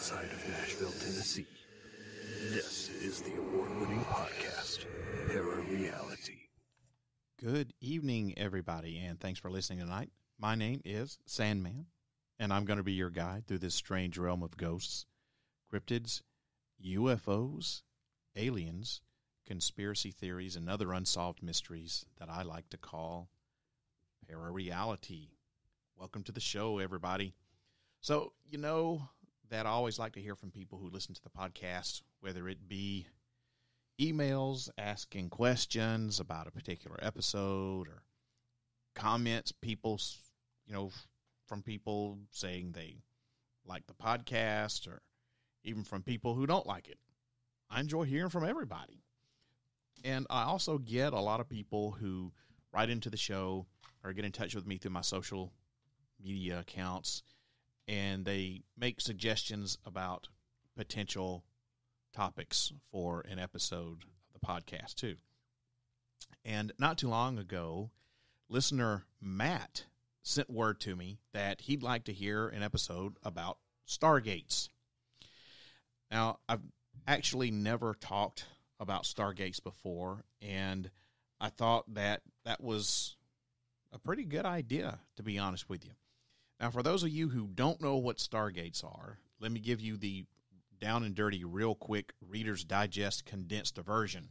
outside of Nashville, Tennessee. This is the award-winning podcast, ParaReality. Good evening, everybody, and thanks for listening tonight. My name is Sandman, and I'm going to be your guide through this strange realm of ghosts, cryptids, UFOs, aliens, conspiracy theories, and other unsolved mysteries that I like to call ParaReality. Welcome to the show, everybody. So, you know that I always like to hear from people who listen to the podcast, whether it be emails asking questions about a particular episode or comments, from people saying they like the podcast, or even from people who don't like it. I enjoy hearing from everybody. And I also get a lot of people who write into the show or get in touch with me through my social media accounts, and they make suggestions about potential topics for an episode of the podcast too. And not too long ago, listener Matt sent word to me that he'd like to hear an episode about stargates. Now, I've actually never talked about stargates before, and I thought that was a pretty good idea, to be honest with you. Now, for those of you who don't know what stargates are, let me give you the down and dirty, real quick Reader's Digest condensed version.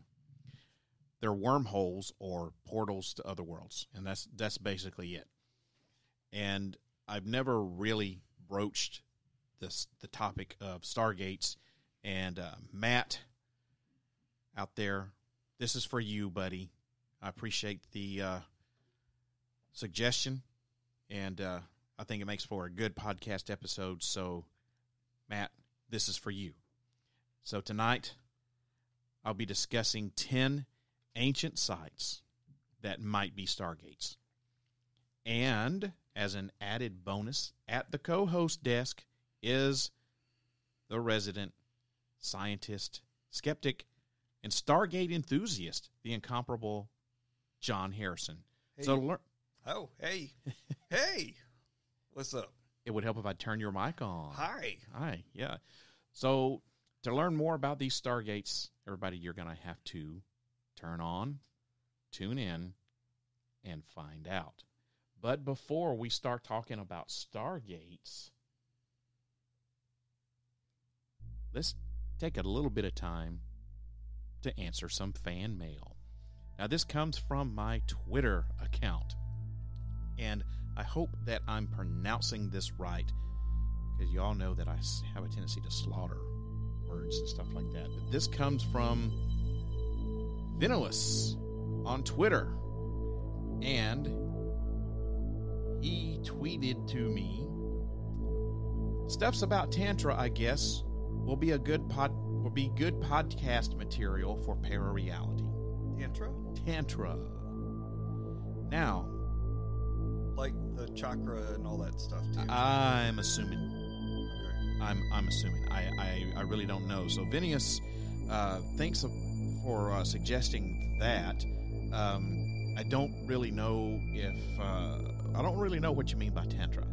They're wormholes or portals to other worlds, and that's basically it. And I've never really broached the topic of stargates. And Matt, out there, this is for you, buddy. I appreciate the suggestion, and I think it makes for a good podcast episode. So, Matt, this is for you. So tonight, I'll be discussing 10 ancient sites that might be stargates. And as an added bonus, at the co-host desk is the resident scientist, skeptic, and Stargate enthusiast, the incomparable John Harrison. Hey. Oh, hey. Hey. What's up? It would help if I turn your mic on. Hi, yeah. So to learn more about these stargates, everybody, you're going to have to turn on, tune in, and find out. But before we start talking about stargates, let's take a little bit of time to answer some fan mail. Now, this comes from my Twitter account, and I hope that I'm pronouncing this right, because you all know that I have a tendency to slaughter words and stuff like that. But this comes from Vinilus on Twitter, and he tweeted to me, "Stuff's about Tantra, I guess, will be good podcast material for ParaReality." Tantra. Now, like the chakra and all that stuff too. I'm assuming. Okay. I'm assuming. I really don't know. So Vinius, thanks for suggesting that. I don't really know what you mean by Tantra.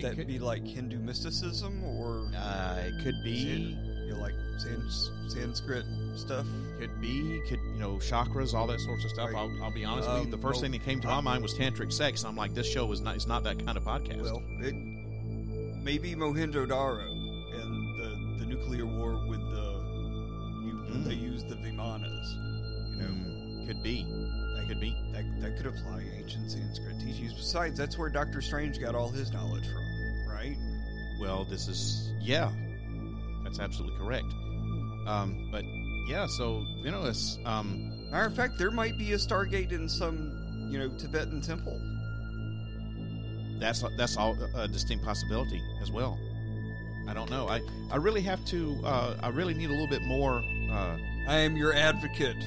That could be like Hindu mysticism, or it could be like Sanskrit stuff. Could chakras, all that sorts of stuff. Right. I'll be honest with you. The first thing that came to my mind was tantric sex. I'm like, this show is not that kind of podcast. Well, maybe Mohenjo-Daro and the nuclear war with they used the Vimanas. Could be. That could apply ancient Sanskrit teachings. Besides, that's where Dr. Strange got all his knowledge from, right? Well, that's absolutely correct. But yeah, so Vinilus, matter of fact, there might be a Stargate in some, Tibetan temple. That's all a distinct possibility as well. I don't know. I really have to. I really need a little bit more. I am your advocate,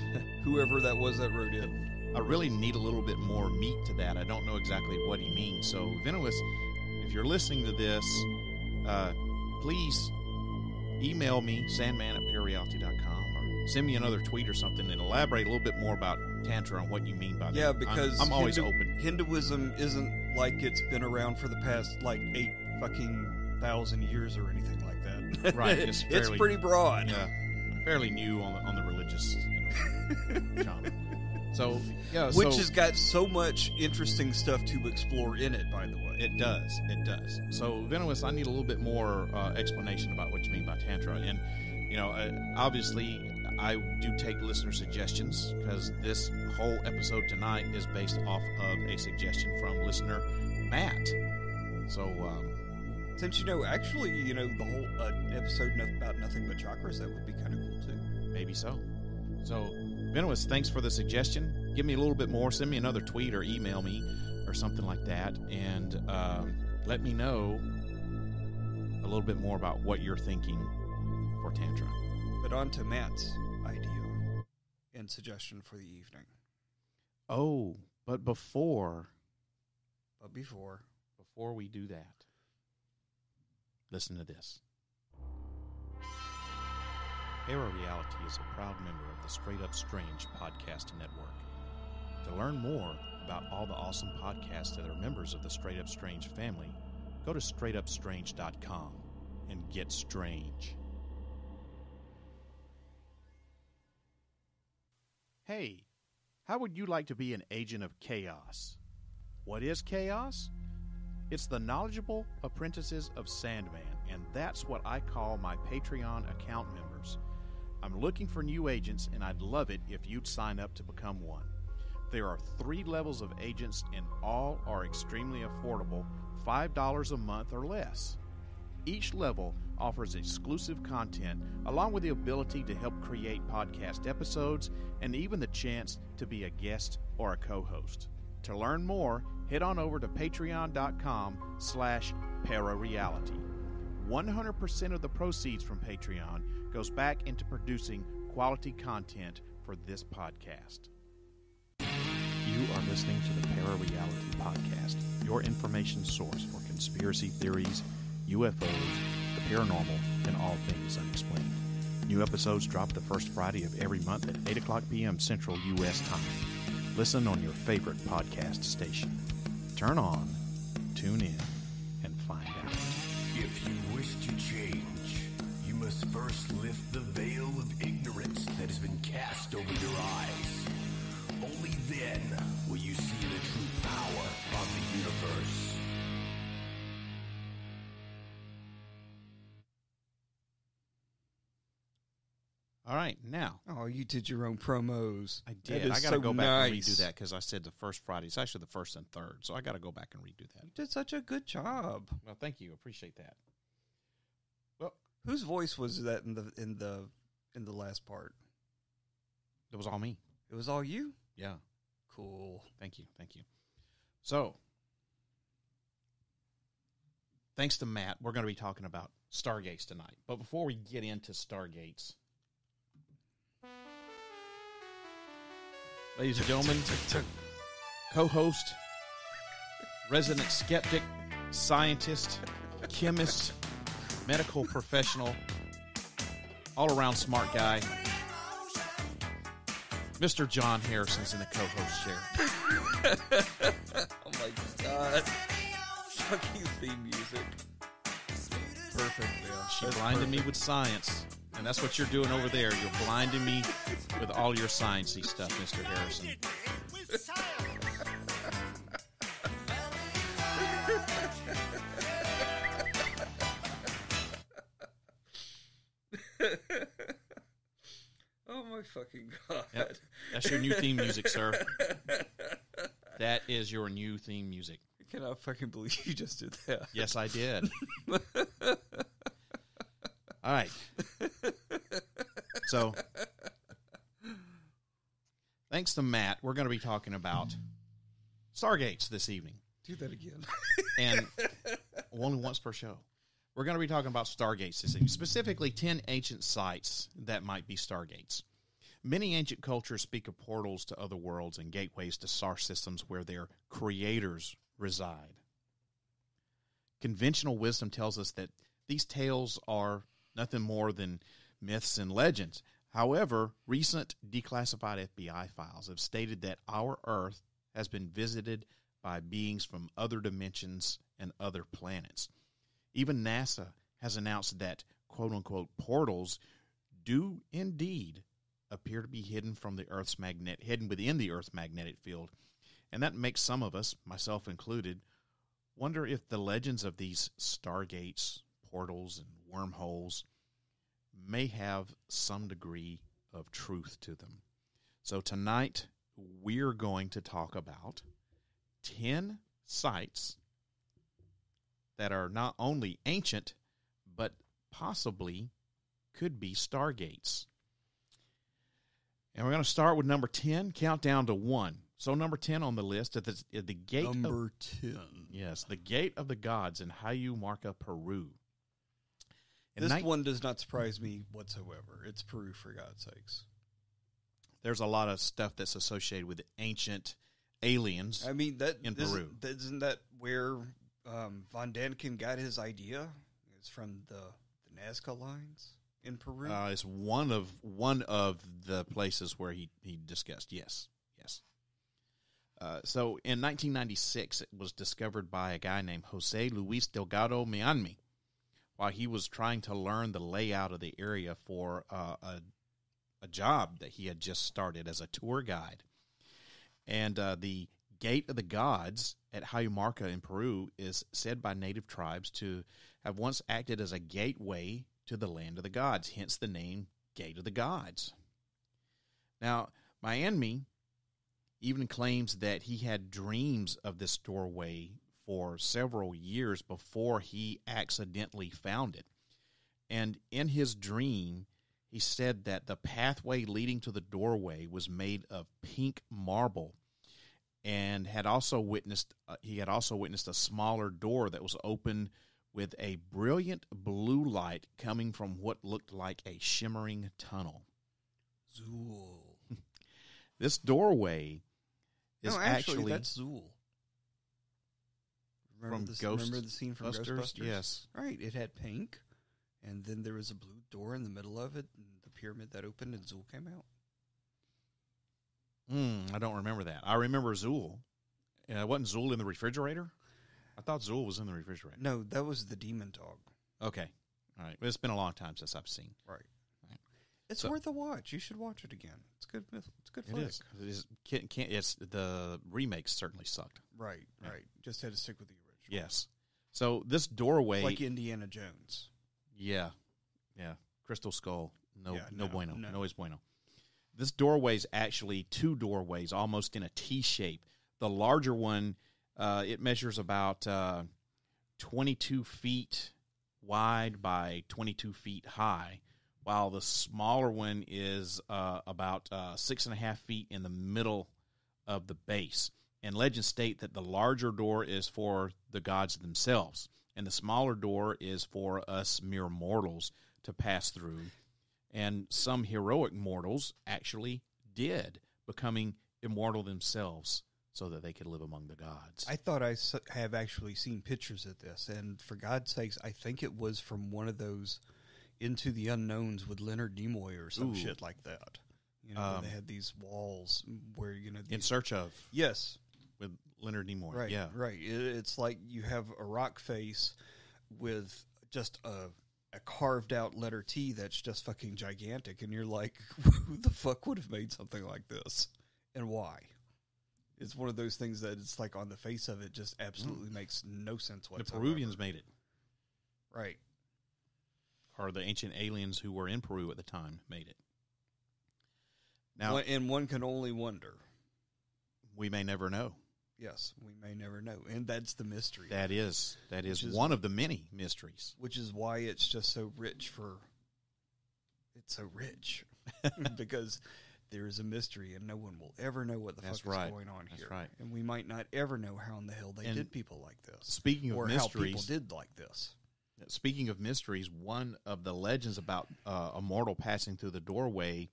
whoever that was that wrote in. I really need a little bit more meat to that. I don't know exactly what he means. So, Vinilus, if you're listening to this, please email me, sandman@parareality.com, or send me another tweet or something and elaborate a little bit more about Tantra and what you mean by that. Yeah, because I'm always open. Hinduism isn't like it's been around for the past, 8 fucking thousand years or anything like that. Right. It's fairly, pretty broad. Yeah, fairly new on the religious genre. So yeah, Which has got so much interesting stuff to explore in it, by the way. It does. It does. So, Venomous, I need a little bit more explanation about what you mean by Tantra. And, obviously, I do take listener suggestions because this whole episode tonight is based off of a suggestion from listener Matt. So, Since, actually, the whole episode about nothing but chakras, that would be kind of cool, too. maybe so. So, Venomous, thanks for the suggestion. Give me a little bit more. Send me another tweet or email me or something like that, and let me know a little bit more about what you're thinking for Tantra. But on to Matt's idea and suggestion for the evening. Oh, but before we do that, listen to this. ParaReality is a proud member of the Straight Up Strange podcast network. To learn more about all the awesome podcasts that are members of the Straight Up Strange family, go to straightupstrange.com and get strange. Hey, how would you like to be an agent of chaos? What is chaos? It's the knowledgeable apprentices of Sandman, and that's what I call my Patreon account members. I'm looking for new agents, and I'd love it if you'd sign up to become one. There are 3 levels of agents, and all are extremely affordable, $5 a month or less. Each level offers exclusive content, along with the ability to help create podcast episodes, and even the chance to be a guest or a co-host. To learn more, head on over to patreon.com/ParaReality. 100% of the proceeds from Patreon goes back into producing quality content for this podcast. You are listening to the ParaReality Podcast, your information source for conspiracy theories, UFOs, the paranormal, and all things unexplained. New episodes drop the first Friday of every month at 8 o'clock p.m. Central U.S. time. Listen on your favorite podcast station. Turn on, tune in, and find out. If you wish to change, you must first lift the veil of ignorance that has been cast over your eyes. Only then will you see the true power of the universe. All right, now. Oh, you did your own promos. I did. I got to go back and redo that because I said the first Friday. It's actually the first and third, so I got to go back and redo that. You did such a good job. Well, thank you. Appreciate that. Well, whose voice was that in the last part? It was all me. It was all you? Yeah. Cool. Thank you. So, thanks to Matt, we're going to be talking about stargates tonight. But before we get into stargates, ladies and gentlemen, co-host, resident skeptic, scientist, chemist, medical professional, all-around smart guy, Mr. John Harrison's in the co-host chair. Oh my God. Fucking theme music. Perfect. Yeah. She blinded me with science. And that's what you're doing over there. You're blinding me with all your sciencey stuff, Mr. Harrison. Oh my fucking God. Yep. That's your new theme music, sir. That is your new theme music. I cannot fucking believe you just did that. Yes, I did. All right. So, thanks to Matt, we're going to be talking about stargates this evening. Do that again. And only once per show. We're going to be talking about stargates this evening, specifically 10 ancient sites that might be stargates. Many ancient cultures speak of portals to other worlds and gateways to star systems where their creators reside. Conventional wisdom tells us that these tales are nothing more than myths and legends. However, recent declassified FBI files have stated that our Earth has been visited by beings from other dimensions and other planets. Even NASA has announced that, quote-unquote portals do indeed appear to be hidden from the Earth's hidden within the Earth's magnetic field. And that makes some of us, myself included, wonder if the legends of these stargates, portals, and wormholes may have some degree of truth to them. So tonight, we're going to talk about 10 sites that are not only ancient, but possibly could be stargates. And we're going to start with number 10, count down to 1. So number 10 on the list at the gate Number 10. Yes, the Gate of the Gods in Hayumarca, Peru. This one does not surprise me whatsoever. It's Peru, for God's sakes. There's a lot of stuff that's associated with ancient aliens. I mean, Peru. Isn't that where Von Daniken got his idea? It's from the Nazca lines in Peru. It's one of the places where he discussed. Yes. So in 1996, it was discovered by a guy named Jose Luis Delgado Mianmi while he was trying to learn the layout of the area for a job that he had just started as a tour guide. And the Gate of the Gods at Hayumarca in Peru is said by native tribes to have once acted as a gateway to the land of the gods, hence the name Gate of the Gods. Now, Mianmi even claims that he had dreams of this doorway for several years before he accidentally found it. And in his dream, he said that the pathway leading to the doorway was made of pink marble, and had also witnessed a smaller door that was open with a brilliant blue light coming from what looked like a shimmering tunnel. Zool. This doorway is actually that's Zool. Remember the scene from Ghostbusters? Yes. Right, it had pink, and then there was a blue door in the middle of it, and the pyramid that opened, and Zool came out. I don't remember that. I remember Zool. Wasn't Zool in the refrigerator? I thought Zool was in the refrigerator. No, that was the demon dog. Okay. All right. Well, it's been a long time since I've seen. Right. It's worth a watch. You should watch it again. It's good. It's good flick. It is. The remakes certainly sucked. Right. Just had to stick with the original. Yes. So this doorway, it's like Indiana Jones. Yeah. Crystal Skull. No bueno. No es bueno. This doorway is actually two doorways, almost in a T shape. The larger one, it measures about 22 feet wide by 22 feet high, while the smaller one is about 6.5 feet in the middle of the base. And legends state that the larger door is for the gods themselves, and the smaller door is for us mere mortals to pass through. And some heroic mortals actually did, becoming immortal themselves so that they could live among the gods. I thought I have actually seen pictures of this, and for God's sakes, I think it was from one of those Into the Unknowns with Leonard Nimoy or some shit like that. You know, they had these walls where, In Search of. Yes. With Leonard Nimoy. Right, yeah. Right. It's like you have a rock face with just a carved out letter T that's just fucking gigantic, and you're like, who the fuck would have made something like this, and why? It's one of those things that it's like on the face of it just absolutely makes no sense whatsoever. The Peruvians made it. Right. Or the ancient aliens who were in Peru at the time made it. Now, and one can only wonder. We may never know. Yes, we may never know. And that's the mystery. That is one of the many mysteries. Which is why it's just so rich it's so rich. Because there is a mystery and no one will ever know what the fuck is going on here. That's right. And we might not ever know how in the hell they did people like this. Speaking of mysteries. Or how people did like this. Speaking of mysteries, one of the legends about a mortal passing through the doorway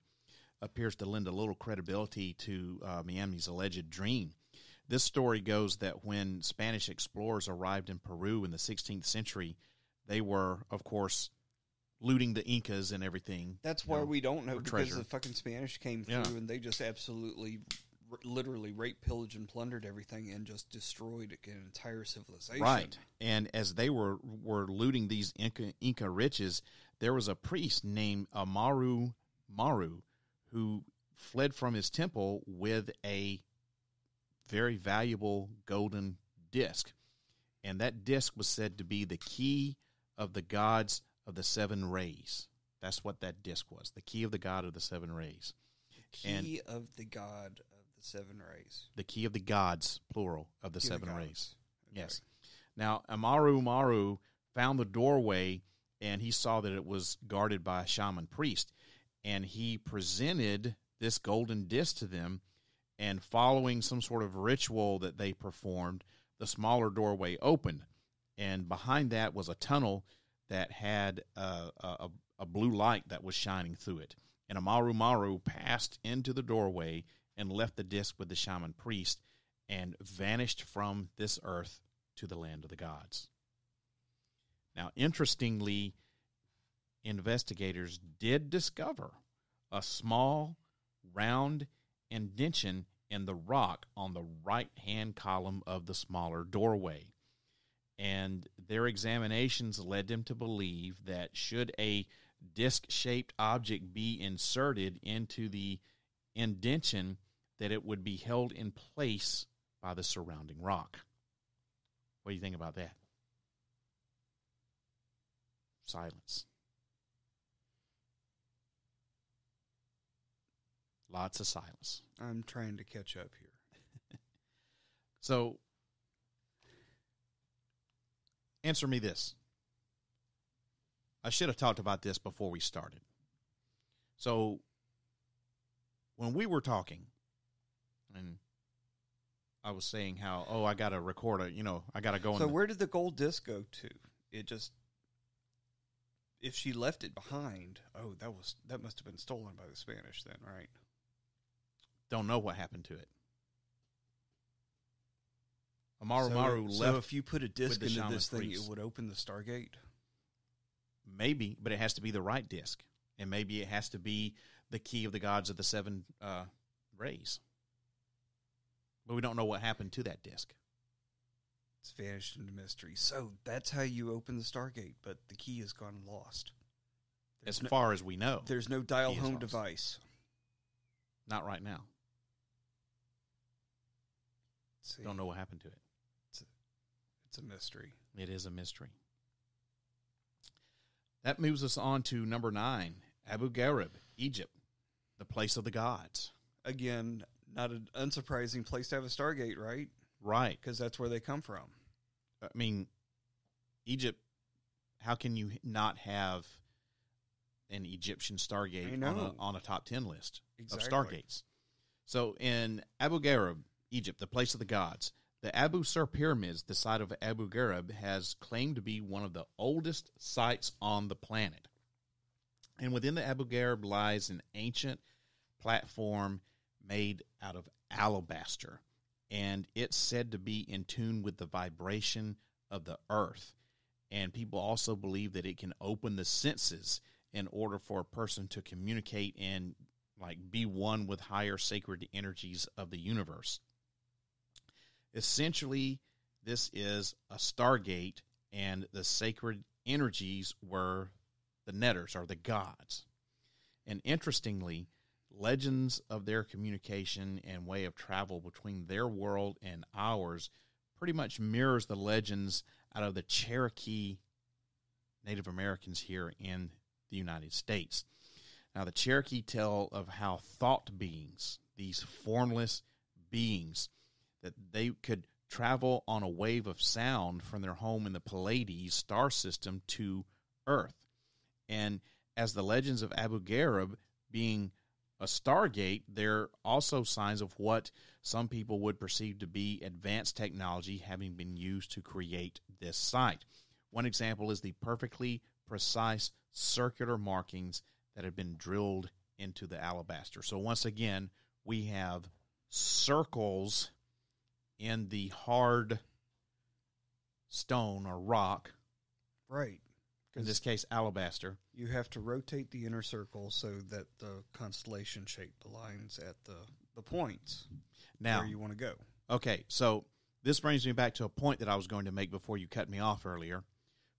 appears to lend a little credibility to Miami's alleged dream. This story goes that when Spanish explorers arrived in Peru in the 16th century, they were, of course, looting the Incas and everything. That's why we don't know, because treasure. the fucking Spanish came through and they just absolutely, literally raped, pillaged, and plundered everything and just destroyed an entire civilization. Right. And as they were looting these Inca riches, there was a priest named Amaru Maru who fled from his temple with a very valuable golden disc. And that disc was said to be the key of the gods of the seven rays. That's what that disc was, the key of the god of the seven rays. Key of the god of the seven rays. The key of the gods, plural, of the seven rays. Okay. Yes. Now, Amaru Maru found the doorway, and he saw that it was guarded by a shaman priest. And he presented this golden disc to them, and following some sort of ritual that they performed, the smaller doorway opened. And behind that was a tunnel that had a blue light that was shining through it. And Amaru Maru passed into the doorway and left the disc with the shaman priest and vanished from this earth to the land of the gods. Now, interestingly, investigators did discover a small, round indentation in the rock on the right-hand column of the smaller doorway. And their examinations led them to believe that should a disc-shaped object be inserted into the indentation, that it would be held in place by the surrounding rock. What do you think about that? Silence. Lots of silence. I'm trying to catch up here. So, answer me this. I should have talked about this before we started. So, when we were talking, and I was saying how, I got to record I got to go. So where did the gold disc go to? It just, if she left it behind, that must have been stolen by the Spanish then, right? Don't know what happened to it. Amaru Maru left. So if you put a disc into this thing, priest, it would open the Stargate? Maybe, but it has to be the right disc. And maybe it has to be the key of the gods of the seven rays. But we don't know what happened to that disc. It's vanished into mystery. So that's how you open the Stargate, but the key has gone lost. As far as we know. There's no dial home device. Not right now. See, don't know what happened to it. It's a mystery. It is a mystery. That moves us on to number 9, Abu Ghraib, Egypt, the place of the gods. Again, not an unsurprising place to have a Stargate, right? Right. Because that's where they come from. I mean, Egypt, how can you not have an Egyptian Stargate on a top 10 list of Stargates? So in Abu Ghraib, Egypt, the place of the gods, the Abu Sur pyramids, the site of Abu Ghraib, has claimed to be one of the oldest sites on the planet. And within the Abu Ghraib lies an ancient platform made out of alabaster. And it's said to be in tune with the vibration of the earth. And people also believe that it can open the senses in order for a person to communicate and be one with higher sacred energies of the universe. Essentially, this is a Stargate, and the sacred energies were the netters, or the gods. And interestingly, legends of their communication and way of travel between their world and ours pretty much mirrors the legends out of the Cherokee Native Americans here in the United States. Now, the Cherokee tell of how thought beings, these formless beings, that they could travel on a wave of sound from their home in the Pleiades star system to Earth. And as the legends of Abu Ghraib being a Stargate, there are also signs of what some people would perceive to be advanced technology having been used to create this site. One example is the perfectly precise circular markings that have been drilled into the alabaster. So once again, we have circles in the hard stone or rock. Right. In this case, alabaster. You have to rotate the inner circle so that the constellation shape aligns at the points now, where you want to go. Okay, so this brings me back to a point that I was going to make before you cut me off earlier,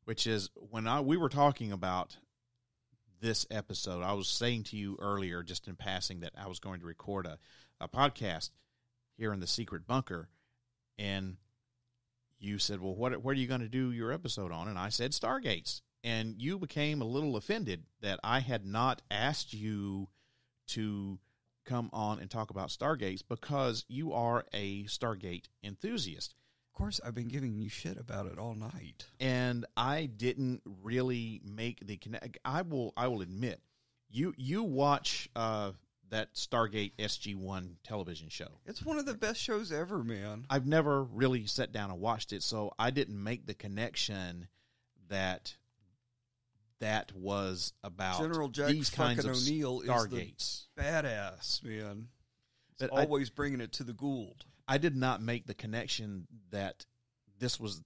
which is when we were talking about this episode. I was saying to you earlier, just in passing, that I was going to record a podcast here in the secret bunker, and you said, well, what are you going to do your episode on? And I said stargates, and you became a little offended that I had not asked you to come on and talk about stargates because you are a Stargate enthusiast. Of course, I've been giving you shit about it all night. And I didn't really make the connect. I will admit, you watch that Stargate SG-1 television show. It's one of the best shows ever, man. I've never really sat down and watched it, so I didn't make the connection that was about General Jack these kinds of O'Neill stargates. Is the badass, man. He's But always bringing it to the Gould. I did not make the connection that was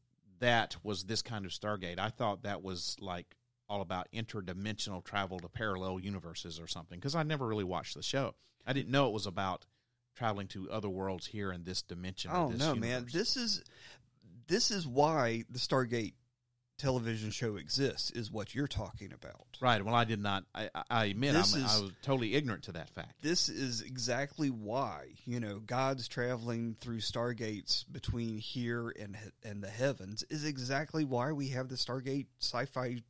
this kind of Stargate. I thought that was like all about interdimensional travel to parallel universes or something, because I never really watched the show. I didn't know it was about traveling to other worlds here in this dimension. Oh, this no, universe. man. This is why the Stargate television show exists, is what you're talking about. Right. Well, I did not. I admit I was totally ignorant to that fact. This is exactly why, God's traveling through stargates between here and the heavens is exactly why we have the Stargate sci-fi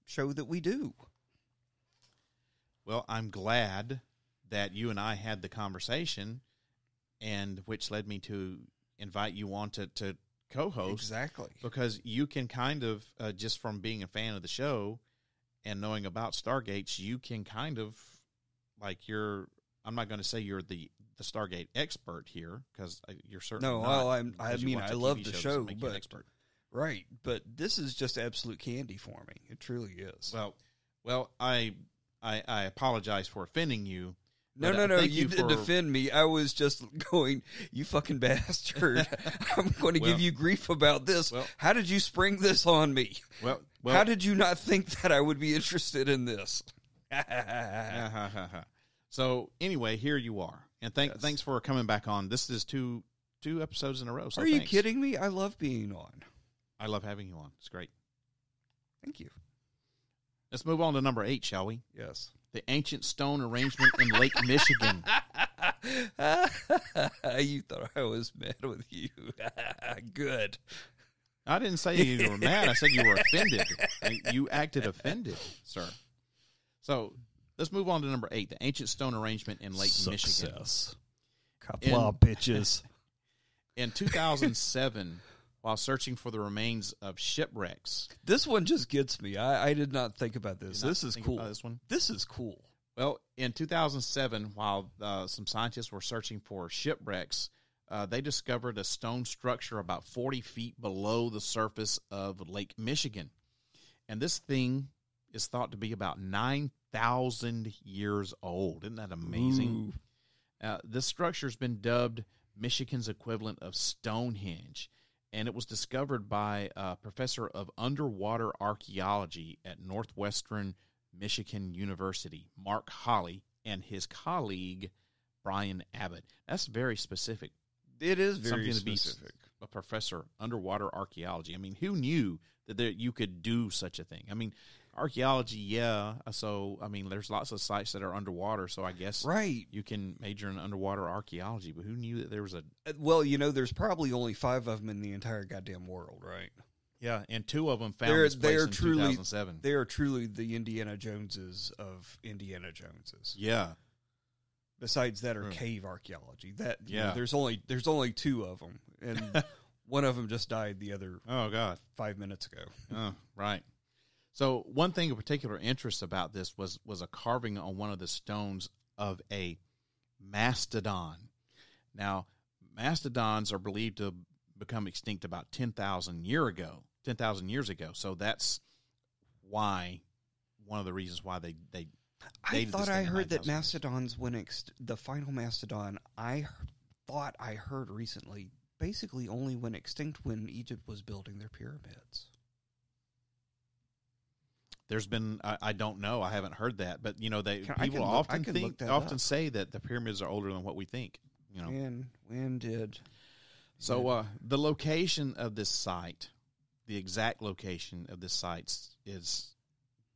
show that we do. Well, I'm glad that you and I had the conversation, and which led me to invite you on to co-host. Exactly. Because you can kind of, just from being a fan of the show and knowing about Stargates, you can kind of, like, I'm not going to say you're the Stargate expert here, because you're certainly not. Well, I love the show, make you but an expert. Right, but this is just absolute candy for me. It truly is. Well, I apologize for offending you. No, you didn't offend me. I was just going, you fucking bastard. I'm going to give you grief about this. How did you spring this on me? Well, how did you not think that I would be interested in this? So anyway, here you are. And thanks for coming back on. This is two episodes in a row. So Are you kidding me? I love being on. I love having you on. It's great. Thank you. Let's move on to number 8, shall we? Yes. The ancient stone arrangement in Lake Michigan. You thought I was mad with you. Good. I didn't say you were mad. I said you were offended. You acted offended, sir. So let's move on to number 8, the ancient stone arrangement in Lake Michigan. Kapla, bitches. In 2007, while searching for the remains of shipwrecks. This one just gets me. I did not think about this. This is cool. This one? This is cool. Well, in 2007, while some scientists were searching for shipwrecks, they discovered a stone structure about 40 feet below the surface of Lake Michigan. And this thing is thought to be about 9,000 years old. Isn't that amazing? This structure has been dubbed Michigan's equivalent of Stonehenge. And it was discovered by a professor of underwater archaeology at Northwestern Michigan University, Mark Holley, and his colleague, Brian Abbott. That's very specific. It is very something specific. To be a professor underwater archaeology. I mean, who knew that you could do such a thing? I mean, archaeology, yeah. So, I mean, there's lots of sites that are underwater, so I guess you can major in underwater archaeology, but who knew that there was a... Well, there's probably only 5 of them in the entire goddamn world, right? Yeah, and 2 of them found this place in 2007. They are truly the Indiana Joneses of Indiana Joneses. Yeah. Besides that are cave archaeology. There's only 2 of them, and one of them just died the other 5 minutes ago. Oh, right. So one thing of particular interest about this was a carving on one of the stones of a mastodon. Now, mastodons are believed to have become extinct about 10,000 years ago. So that's why one of the reasons why they I thought I heard that mastodons the final mastodon I thought I heard recently basically only went extinct when Egypt was building their pyramids. There's been, I don't know, I haven't heard that, but people often say that the pyramids are older than what we think. When did? So the location of this site, the exact location of this site is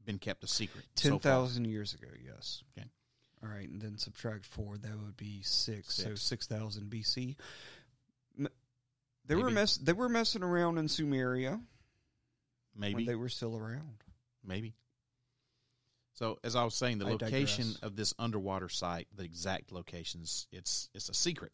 been kept a secret. 10,000 years ago, yes. Okay. All right, and then subtract 4, that would be 6. So 6,000 BC. They were messing around in Sumeria. Maybe when they were still around. Maybe. So, as I was saying, the location digress. of this underwater site, the exact locations, it's a secret.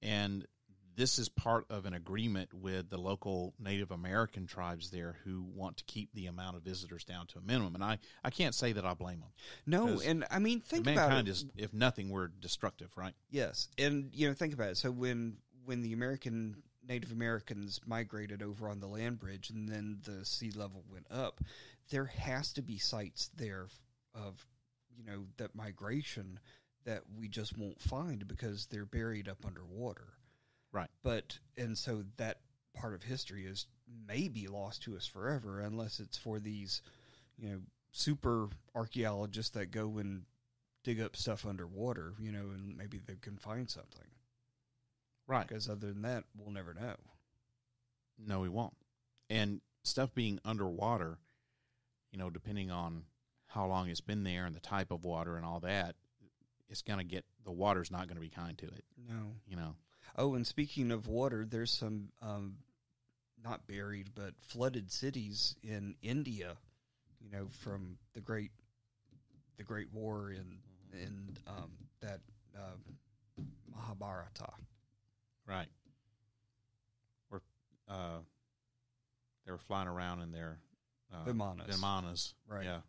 And this is part of an agreement with the local Native American tribes there who want to keep the amount of visitors down to a minimum. And I can't say that I blame them. No, and I mean, think about it. Mankind is, if nothing, we're destructive, right? Yes, and think about it. So when the Native Americans migrated over on the land bridge, and then the sea level went up, there has to be sites there of that migration that we just won't find because they're buried up underwater. Right. And so that part of history is maybe lost to us forever, unless it's for these, super archaeologists that go and dig up stuff underwater, and maybe they can find something. Right. Because other than that, we'll never know. No, we won't. And stuff being underwater, depending on how long it's been there and the type of water and all that, the water's not going to be kind to it. No. Oh, and speaking of water, there's some not buried but flooded cities in India, from the Great War in that Mahabharata. Right. Where they were flying around in their Vimanas. Right. Yeah.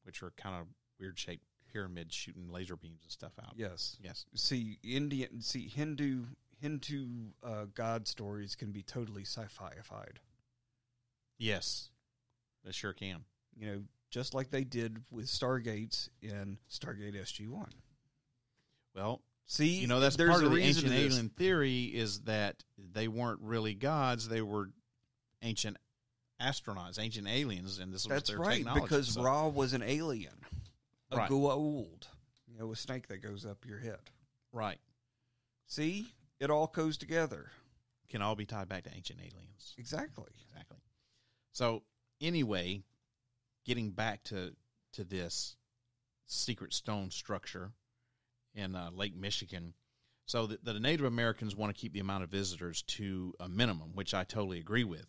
Which are kind of weird shaped pyramids shooting laser beams and stuff out. Yes. Yes. See, Hindu god stories can be totally sci-fi-ified. Yes. They sure can. Just like they did with stargates in Stargate SG-1. Well, see, that's part of the ancient alien theory is that they weren't really gods; they were ancient astronauts, ancient aliens, and this was their technology. That's right, because Ra was an alien, a Right. Goa'uld, a snake that goes up your head. Right. See, it all goes together. Can all be tied back to ancient aliens. Exactly. So, anyway, getting back to this secret stone structure in Lake Michigan. So the Native Americans want to keep the amount of visitors to a minimum, which I totally agree with.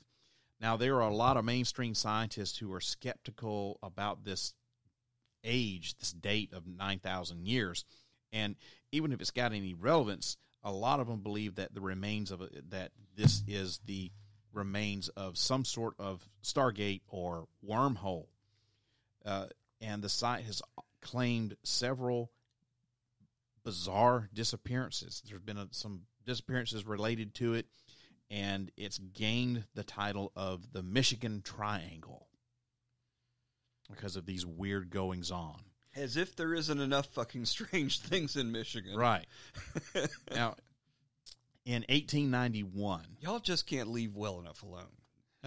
Now, there are a lot of mainstream scientists who are skeptical about this age, this date of 9,000 years. And even if it's got any relevance, a lot of them believe that that this is the remains of some sort of stargate or wormhole. And the site has claimed several bizarre disappearances. There's been some disappearances related to it, and it's gained the title of the Michigan Triangle because of these weird goings-on. As if there isn't enough fucking strange things in Michigan. Right. Now, in 1891... Y'all just can't leave well enough alone.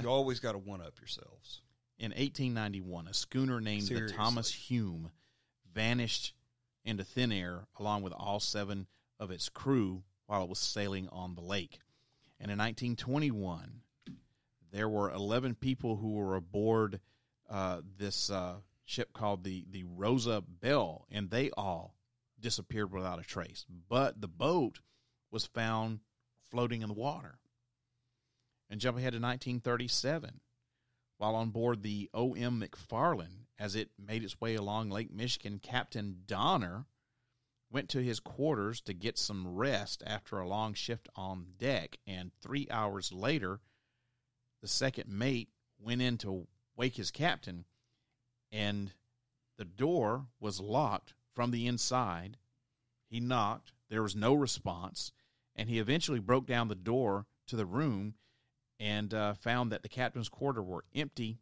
You always got to one-up yourselves. In 1891, a schooner named the Thomas Hume vanished into thin air along with all 7 of its crew while it was sailing on the lake. And in 1921, there were 11 people who were aboard this ship called the Rosa Belle, and they all disappeared without a trace. But the boat was found floating in the water. And jump ahead to 1937, while on board the O.M. McFarland, as it made its way along Lake Michigan, Captain Donner went to his quarters to get some rest after a long shift on deck, and 3 hours later, the second mate went in to wake his captain, and the door was locked from the inside. He knocked. There was no response, and he eventually broke down the door to the room and found that the captain's quarters were empty.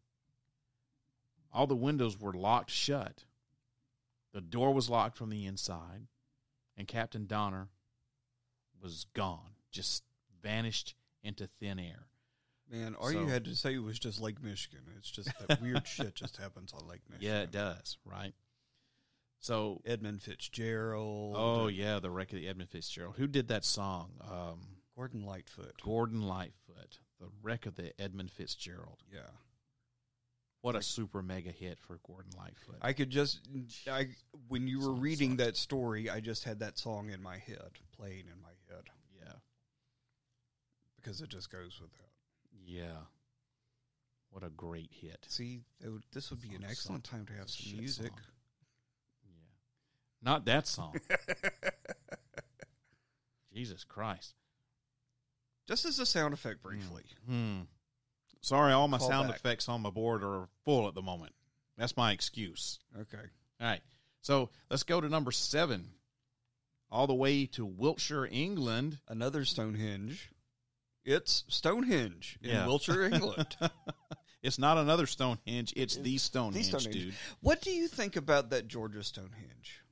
All the windows were locked shut. The door was locked from the inside, and Captain Donner was gone, just vanished into thin air. Man, all you had to say was just Lake Michigan. It's just that weird shit just happens on Lake Michigan. Yeah, it does, right? So Edmund Fitzgerald. Oh, yeah, the wreck of the Edmund Fitzgerald. Who did that song? Gordon Lightfoot. Gordon Lightfoot, the wreck of the Edmund Fitzgerald. Yeah. What a super mega hit for Gordon Lightfoot. I could when you were reading that story, I just had that song in my head, playing in my head. Yeah. Because it just goes with that. Yeah. What a great hit. See, this would be an excellent time to have some music. Song. Yeah. Not that song. Jesus Christ. Just as a sound effect briefly. Sorry, all my Call sound back. effects on my board are full at the moment. That's my excuse. Okay. All right. So let's go to number 7. All the way to Wiltshire, England. Another Stonehenge. It's Stonehenge in Yeah. Wiltshire, England. It's not another Stonehenge. It's the Stonehenge, dude. What do you think about that Georgia Stonehenge?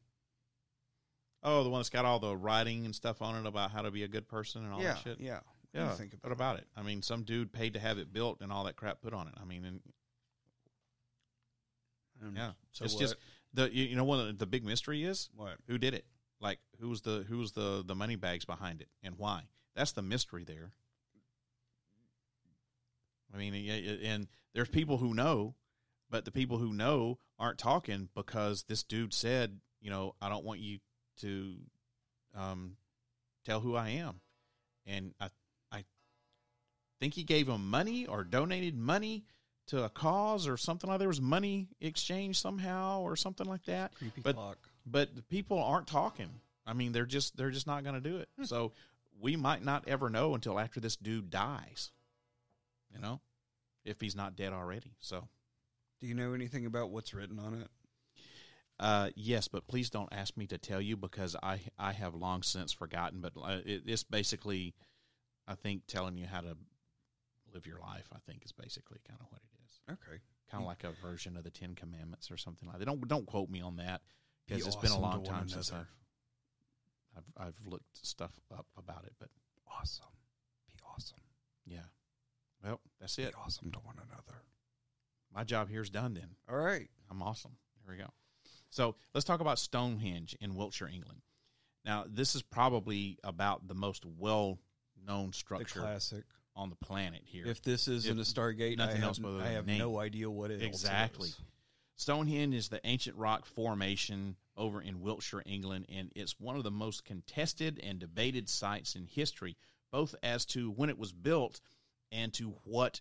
Oh, the one that's got all the writing and stuff on it about how to be a good person and all that shit? Yeah. What Yeah. do you think What about it? I mean, some dude paid to have it built and all that crap put on it. I mean, yeah. So it's what? just you know what the big mystery is? What? Who did it? Like who's the money bags behind it and why? That's the mystery there. I mean, and there's people who know, but the people who know aren't talking because this dude said, you know, I don't want you to tell who I am. And I think he gave him money or donated money to a cause or something like that. There was money exchange somehow or something like that. Creepy but clock. but the people aren't talking. I mean, they're just not going to do it. So we might not ever know until after this dude dies. You know, if he's not dead already. So, Do you know anything about what's written on it? yes, but please don't ask me to tell you because I have long since forgotten. But it's basically, I think, telling you how to live your life. I think is basically kind of what it is. Okay. Kind of like a version of the 10 Commandments or something like that. Don't quote me on that because Be it's been a awesome long to one time since another. I've looked stuff up about it. But Awesome. Be awesome. yeah, well, that's it. Be awesome to one another. My job here's done. Then All right. I'm awesome. There we go. So let's talk about Stonehenge in Wiltshire, England. Now, this is probably about the most well-known The structure classic. on the planet here. If this isn't a Stargate, nothing I else have, but I a have name. no idea what it Exactly. is. Stonehenge is the ancient rock formation over in Wiltshire, England, and it's one of the most contested and debated sites in history, both as to when it was built and to what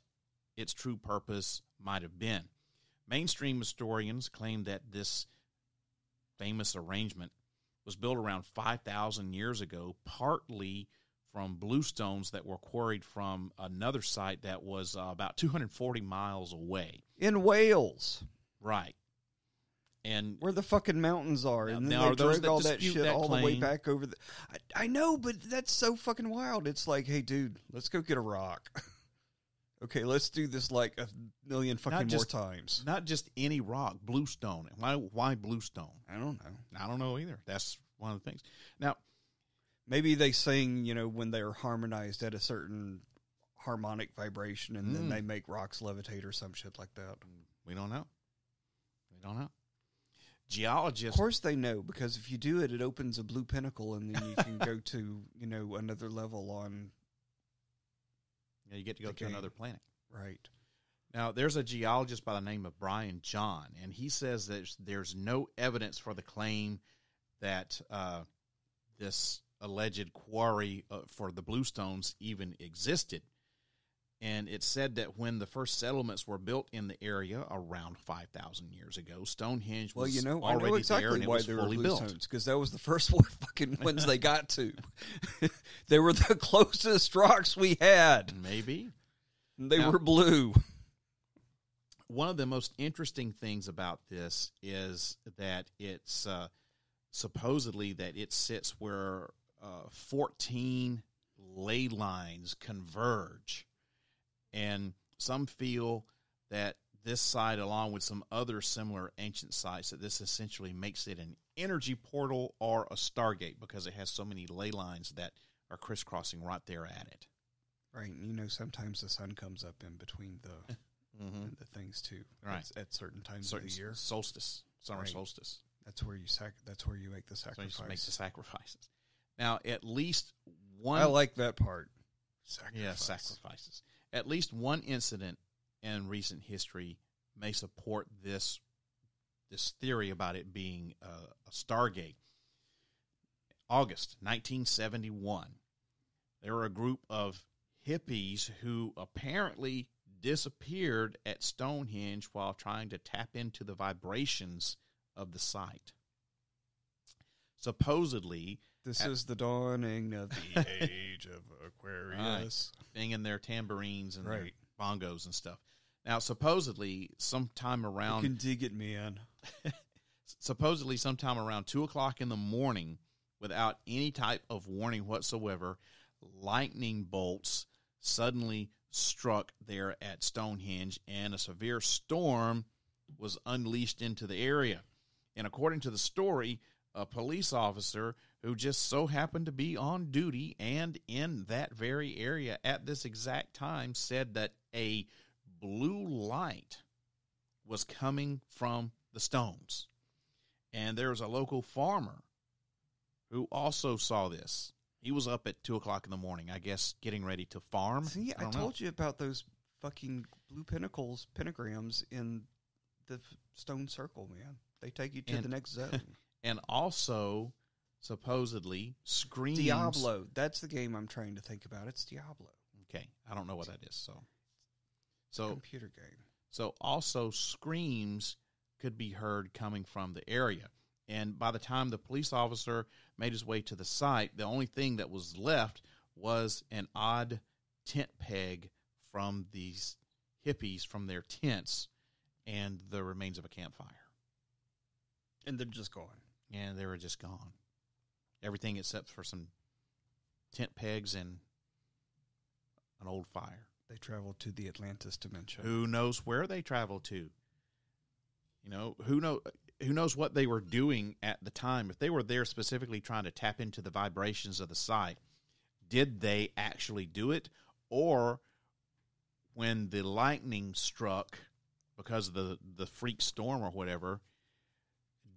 its true purpose might have been. Mainstream historians claim that this famous arrangement was built around 5,000 years ago, partly from bluestones that were quarried from another site that was about 240 miles away. In Wales, Right. And where the fucking mountains are, and then now, are they those drug that all that dispute shit that all the way claim- back over the. I know, but that's so fucking wild. It's like, hey, dude, let's go get a rock. Okay, let's do this like a million fucking more times. Not just any rock, bluestone. Why bluestone? I don't know. I don't know either. That's one of the things. Now, Maybe they sing, when they're harmonized at a certain harmonic vibration, and then they make rocks levitate or some shit like that. we don't know. Geologists. Of course they know, because if you do it, it opens a blue pinnacle, and then you can go to, another level on. You get to go to another planet. Right. Now, there's a geologist by the name of Brian John, and he says that there's no evidence for the claim that this alleged quarry for the bluestones even existed. And it's said that when the first settlements were built in the area around 5,000 years ago, Stonehenge was I already know exactly there and it why was there were fully built. bluestones, because that was the first fucking ones they got to. They were the closest rocks we had. Maybe. And they Now- were blue. One of the most interesting things about this is that it's supposedly that it sits where 14 ley lines converge. And some feel that this site, along with some other similar ancient sites, that this essentially makes it an energy portal or a stargate because it has so many ley lines that are crisscrossing right there at it. Right. Sometimes the sun comes up in between the things too. Right. At certain times of the year. Solstice, summer Right. solstice. That's where you make the So you sacrifice. just make the sacrifices. Now, at least one... I like that part. Yeah, sacrifices. At least one incident in recent history may support this theory about it being a stargate. August 1971, there were a group of hippies who apparently disappeared at Stonehenge while trying to tap into the vibrations of the site. Supposedly, this is the dawning of the age of Aquarius. Banging their tambourines and Right. their bongos and stuff. Now, supposedly, sometime around... You can dig it, man. Supposedly, sometime around 2 o'clock in the morning, without any type of warning whatsoever, lightning bolts suddenly struck there at Stonehenge, and a severe storm was unleashed into the area. And according to the story, a police officer who just so happened to be on duty and in that very area at this exact time said that a blue light was coming from the stones. And there was a local farmer who also saw this. He was up at 2 o'clock in the morning, I guess, getting ready to farm. See, I told you about those fucking blue pentagrams in the stone circle, man. They take you to the next zone. And also, supposedly, screams. Diablo. That's the game I'm trying to think about. It's Diablo. Okay, I don't know what that is. So computer game. So also screams could be heard coming from the area. And by the time the police officer made his way to the site, the only thing that was left was an odd tent peg from these hippies from their tents and the remains of a campfire. And they're just gone. And they were just gone. Everything except for some tent pegs and an old fire. They traveled to the Atlantis dimension. Who knows where they traveled to? You know, who knows what they were doing at the time? If they were there specifically trying to tap into the vibrations of the site, did they actually do it? Or when the lightning struck because of the freak storm or whatever,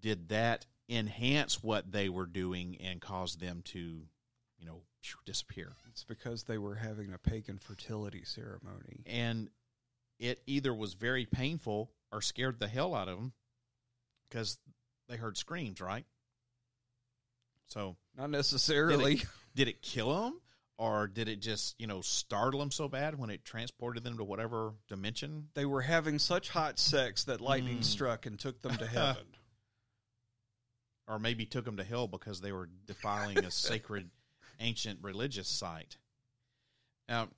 did that enhance what they were doing and cause them to, disappear? It's because they were having a pagan fertility ceremony. And it either was very painful or scared the hell out of them because they heard screams, right? So not necessarily. Did it kill them, or did it just, startle them so bad when it transported them to whatever dimension? They were having such hot sex that lightning struck and took them to heaven. Or maybe took them to hell because they were defiling a sacred, ancient religious site. Now,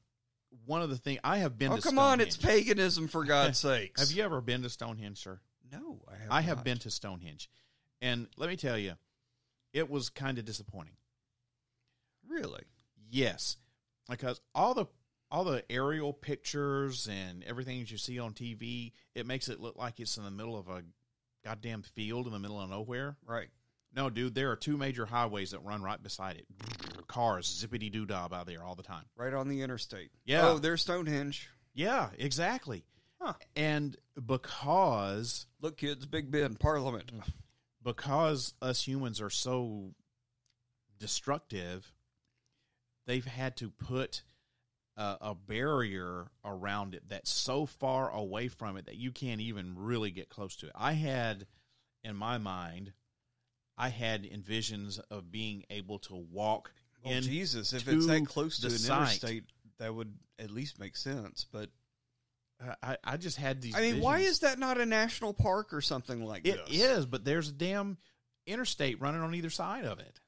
one of the things I have been to come Stonehenge. on, it's paganism, for God's sakes. Have you ever been to Stonehenge, sir? No, I have I have not. been to Stonehenge. And let me tell you, it was kind of disappointing. Really? Yes. Because all the aerial pictures and everything that you see on TV, it makes it look like it's in the middle of a goddamn field in the middle of nowhere. Right. No, dude, there are two major highways that run right beside it. Cars, zippity-doo-dah out there all the time. Right on the interstate. Yeah. Oh, there's Stonehenge. Yeah, exactly. Huh. And because... Look, kids, Big Ben, Parliament. Because us humans are so destructive, they've had to put a barrier around it that's so far away from it that you can't even really get close to it. I had, in my mind... I had envisions of being able to walk in. Jesus, if it's that close to an site. interstate, that would at least make sense. But I just had these. I mean, visions. why is that not a national park or something like this? It is, but there's a damn interstate running on either side of it.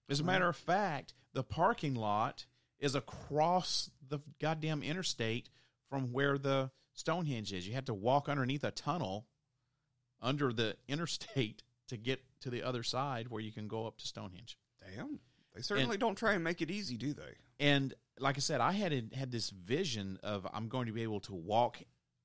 As a matter of fact, the parking lot is across the goddamn interstate from where the Stonehenge is. You have to walk underneath a tunnel under the interstate to get to the other side where you can go up to Stonehenge. Damn. They certainly don't try and make it easy, do they? And like I said, I had this vision of I'm going to be able to walk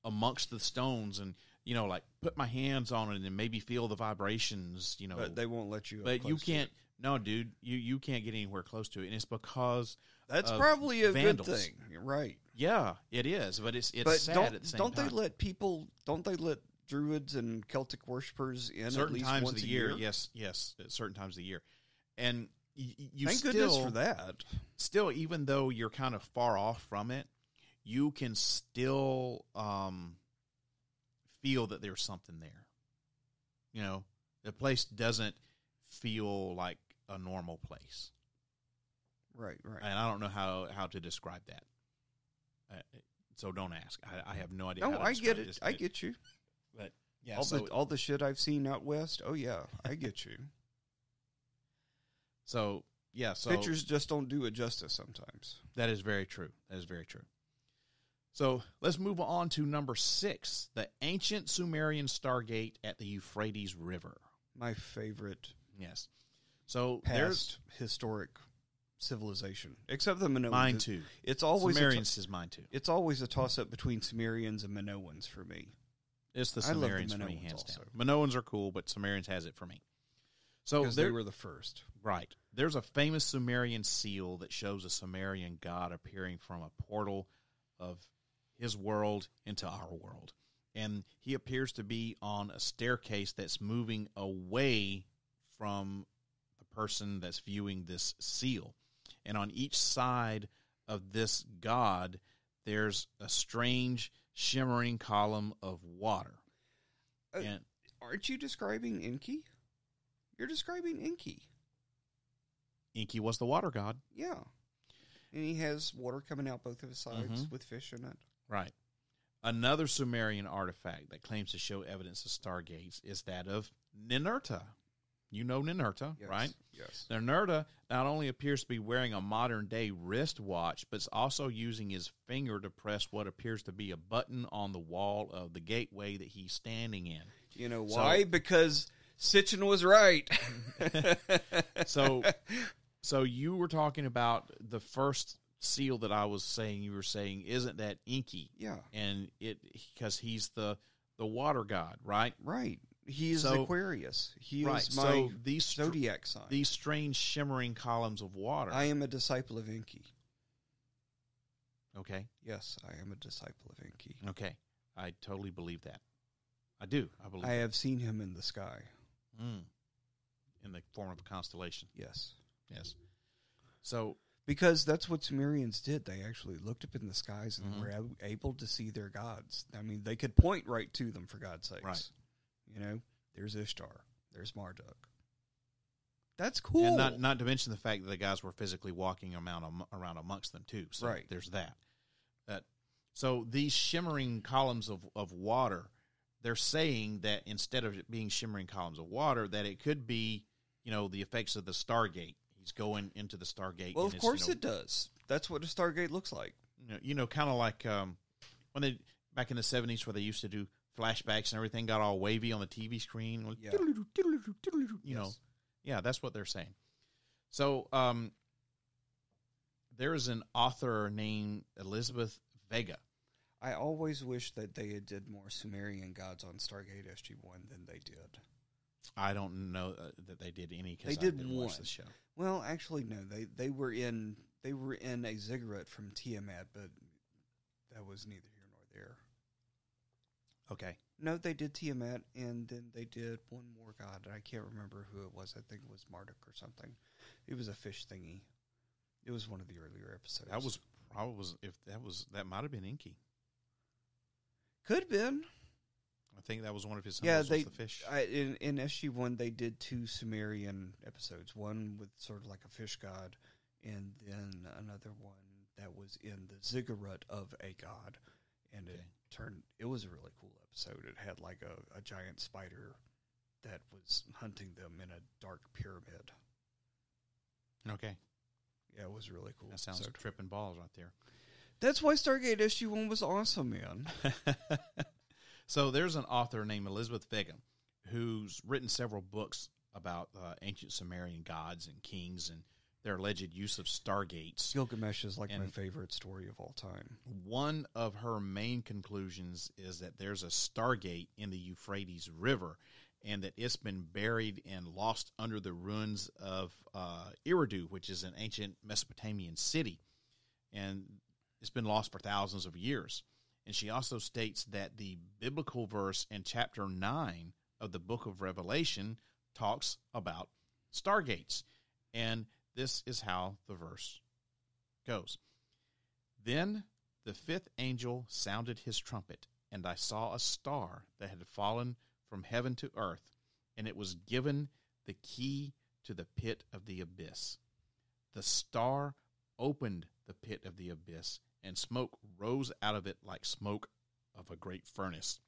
amongst the stones and, like put my hands on it and maybe feel the vibrations, But they won't let you up But close you to can't. it. No, dude, you can't get anywhere close to it. And it's because That's of probably a vandals. good thing. You're right. Yeah, it is. But it's But sad at the same time. Don't they let Druids and Celtic worshippers in certain at least times once of the a year? year? Yes, at certain times of the year. And you Thank still, goodness for that. Still, even though you're kind of far off from it, you can still feel that there's something there. You know, the place doesn't feel like a normal place. Right. And I don't know how to describe that. So don't ask. I have no idea. No, how to I describe get it. this, I get you. But yeah, All the shit I've seen out west. Oh yeah, I get you. So Pictures just don't do it justice sometimes. That is very true. So let's move on to number 6, the ancient Sumerian Stargate at the Euphrates River. My favorite. Yes. So Past historic civilization, except the Minoans. Mine too. It's always Sumerians is mine too. It's always a toss up between Sumerians and Minoans for me. It's the I love the Sumerians for me, Minoans hands also. down. Minoans are cool, but Sumerians has it for me. So Because they were the first. Right. There's a famous Sumerian seal that shows a Sumerian god appearing from a portal of his world into our world. And he appears to be on a staircase that's moving away from the person that's viewing this seal. And on each side of this god, there's a strange, shimmering column of water. And Aren't you describing Enki? You're describing Enki. Enki was the water god. Yeah. And he has water coming out both of his sides Mhm. with fish in it. Right. Another Sumerian artifact that claims to show evidence of stargates is that of Ninurta. You know Ninurta, Yes. right? Yes. Ninurta not only appears to be wearing a modern-day wristwatch, but is also using his finger to press what appears to be a button on the wall of the gateway that he's standing in. You know why? Because Sitchin was right. So you were talking about the first seal that I was saying. You were saying, isn't that Enki? Yeah. And because he's the water god, right? Right. He is So- Aquarius. He Right. is my So these zodiac sign. these strange shimmering columns of water. I am a disciple of Enki. Okay. Yes, I am a disciple of Enki. Okay. I totally believe that. I do. I believe I have seen him in the sky. that. In the form of a constellation. Yes. Yes. So Because that's what Sumerians did. They actually looked up in the skies and Mhm. were able to see their gods. I mean, they could point right to them, for God's sakes. Right. You know, there's Ishtar. There's Marduk. That's cool. and not to mention the fact that the guys were physically walking around amongst them too. So Right. there's that. So these shimmering columns of water, they're saying that instead of it being shimmering columns of water, that it could be, the effects of the Stargate. He's going into the Stargate. Well, and of course it does. That's what a Stargate looks like. Kind of like when they back in the 70s where they used to do flashbacks and everything got all wavy on the TV screen. Like, Yeah. Yes. Yeah, that's what they're saying. So there is an author named Elizabeth Vega. I always wish that they had did more Sumerian gods on Stargate SG-1 than they did. I don't know that they did any because They did I didn't watch one. the show. Well, actually, no. They were in a ziggurat from Tiamat, but that was neither here nor there. Okay. No, they did Tiamat, and then they did one more god. I can't remember who it was. I think it was Marduk or something. It was a fish thingy. It was one of the earlier episodes. That might have been Enki. Could have been. I think that was one of his Yeah, symbols, was the fish. In SG-1, they did 2 Sumerian episodes. One with sort of like a fish god, and then another one that was in the ziggurat of a god. And it was a really cool episode. It had like a giant spider that was hunting them in a dark pyramid. Okay. Yeah, it was a really cool. That sounds episode. like tripping balls right there. That's why Stargate SG-1 was awesome, man. So there's an author named Elizabeth Vega who's written several books about ancient Sumerian gods and kings and their alleged use of stargates. Gilgamesh is like my favorite story of all time. One of her main conclusions is that there's a stargate in the Euphrates River and that it's been buried and lost under the ruins of Eridu, which is an ancient Mesopotamian city. And it's been lost for thousands of years. And she also states that the biblical verse in chapter 9 of the book of Revelation talks about stargates. And this is how the verse goes. Then the 5th angel sounded his trumpet, and I saw a star that had fallen from heaven to earth, and it was given the key to the pit of the abyss. The star opened the pit of the abyss, and smoke rose out of it like smoke of a great furnace.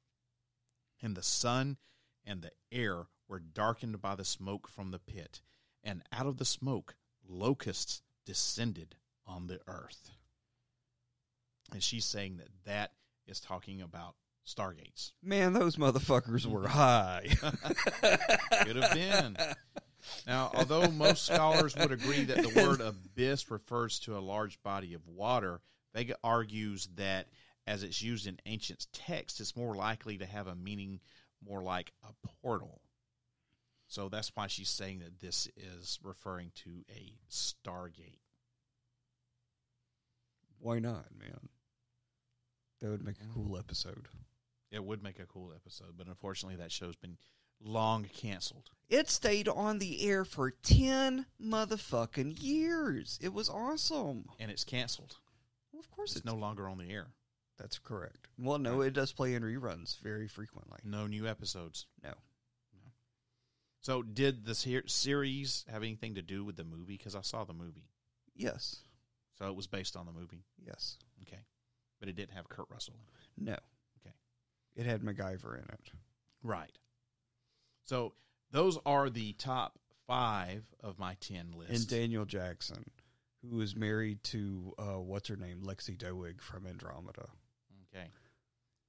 And the sun and the air were darkened by the smoke from the pit, and out of the smoke locusts descended on the earth. And she's saying that that is talking about stargates. Man, those motherfuckers were high. Could have been. Now, although most scholars would agree that the word abyss refers to a large body of water, Vega argues that as it's used in ancient texts, it's more likely to have a meaning more like a portal. So that's why she's saying that this is referring to a stargate. Why not, man? That would make a cool episode. It would make a cool episode, but unfortunately that show's been long canceled. It stayed on the air for 10 motherfucking years. It was awesome. And it's canceled. Well, of course It's no longer on the air. That's correct. Well, no, it does play in reruns very frequently. No new episodes. No. So did the series have anything to do with the movie? Because I saw the movie. Yes. So it was based on the movie? Yes. Okay. But it didn't have Kurt Russell in it? No. Okay. It had MacGyver in it. Right. So those are the top 5 of my 10 list. And Daniel Jackson, who was married to, what's her name, Lexi Doig from Andromeda. Okay.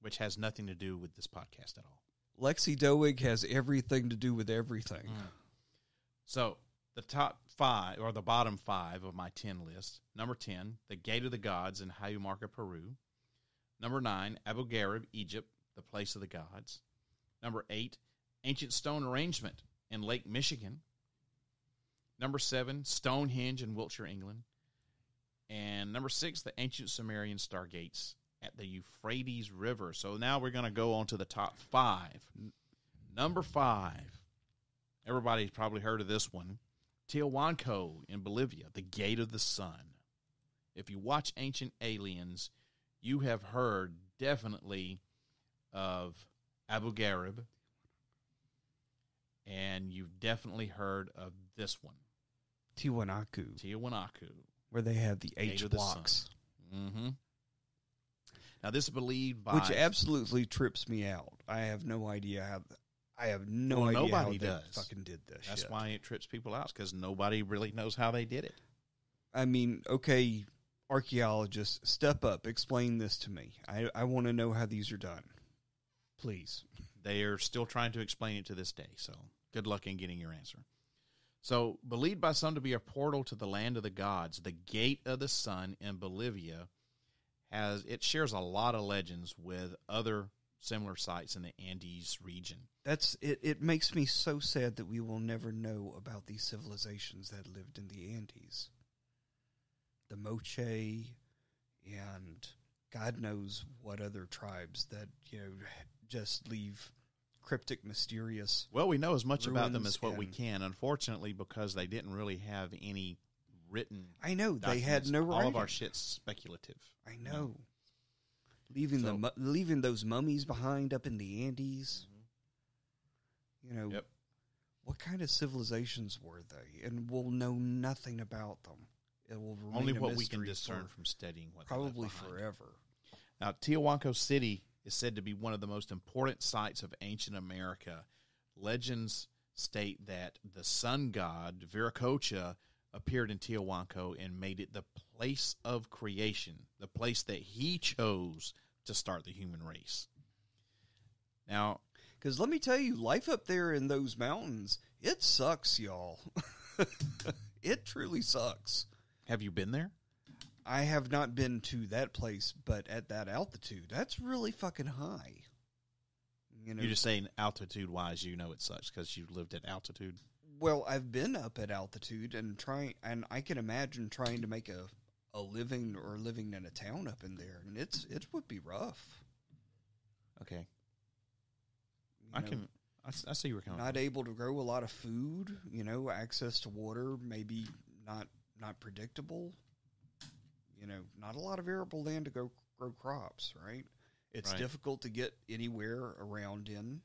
Which has nothing to do with this podcast at all. Lexi Doig has everything to do with everything. So the top 5, or the bottom 5 of my 10 list. Number 10, the Gate of the Gods in Hayumarca, Peru. Number 9, Abu Ghraib, Egypt, the place of the gods. Number 8, Ancient Stone Arrangement in Lake Michigan. Number 7, Stonehenge in Wiltshire, England. And number 6, the ancient Sumerian stargates at the Euphrates River. So now we're going to go on to the top 5. Number 5, everybody's probably heard of this one, Tiahuanaco in Bolivia, the Gate of the Sun. If you watch Ancient Aliens, you have heard definitely of Abu Ghraib, and you've definitely heard of this one, Tiahuanaco. Where they have the H blocks. Mm-hmm. Now, this is believed by... Which absolutely trips me out. I have no idea how... I have no idea nobody how does. they fucking did this That's shit. why it trips people out, because nobody really knows how they did it. I mean, okay, archaeologists, step up. Explain this to me. I want to know how these are done. Please. They are still trying to explain it to this day, so good luck in getting your answer. So, believed by some to be a portal to the land of the gods, the Gate of the Sun in Bolivia shares a lot of legends with other similar sites in the Andes region. That's it. It makes me so sad that we will never know about these civilizations that lived in the Andes. The Moche and God knows what other tribes that, just leave cryptic, mysterious. Well, we know as much about them as what we and- can. Unfortunately, because they didn't really have any written. I know they had documents, no all writing. of our shit's speculative. I know. Leaving those mummies behind up in the Andes. Yep. What kind of civilizations were they? And we'll know nothing about them. It will remain Only a what we can mystery discern for from studying what probably they left behind. forever. Now, Tiahuanaco City is said to be one of the most important sites of ancient America. Legends state that the sun god, Viracocha, appeared in Tiahuanaco and made it the place of creation, the place that he chose to start the human race. Now, Because let me tell you, life up there in those mountains, it sucks, y'all. It truly sucks. have you been there? I have not been to that place, but at that altitude, that's really fucking high. You're just saying altitude-wise, it sucks because you've lived at altitude. Well, I've been up at altitude and I can imagine trying to make a living or living in a town up in there, and it would be rough. Okay. You know, I see where you're coming not from. able to grow a lot of food, access to water, maybe not predictable. Not a lot of arable land to grow crops, right? It's Right. difficult to get anywhere around in,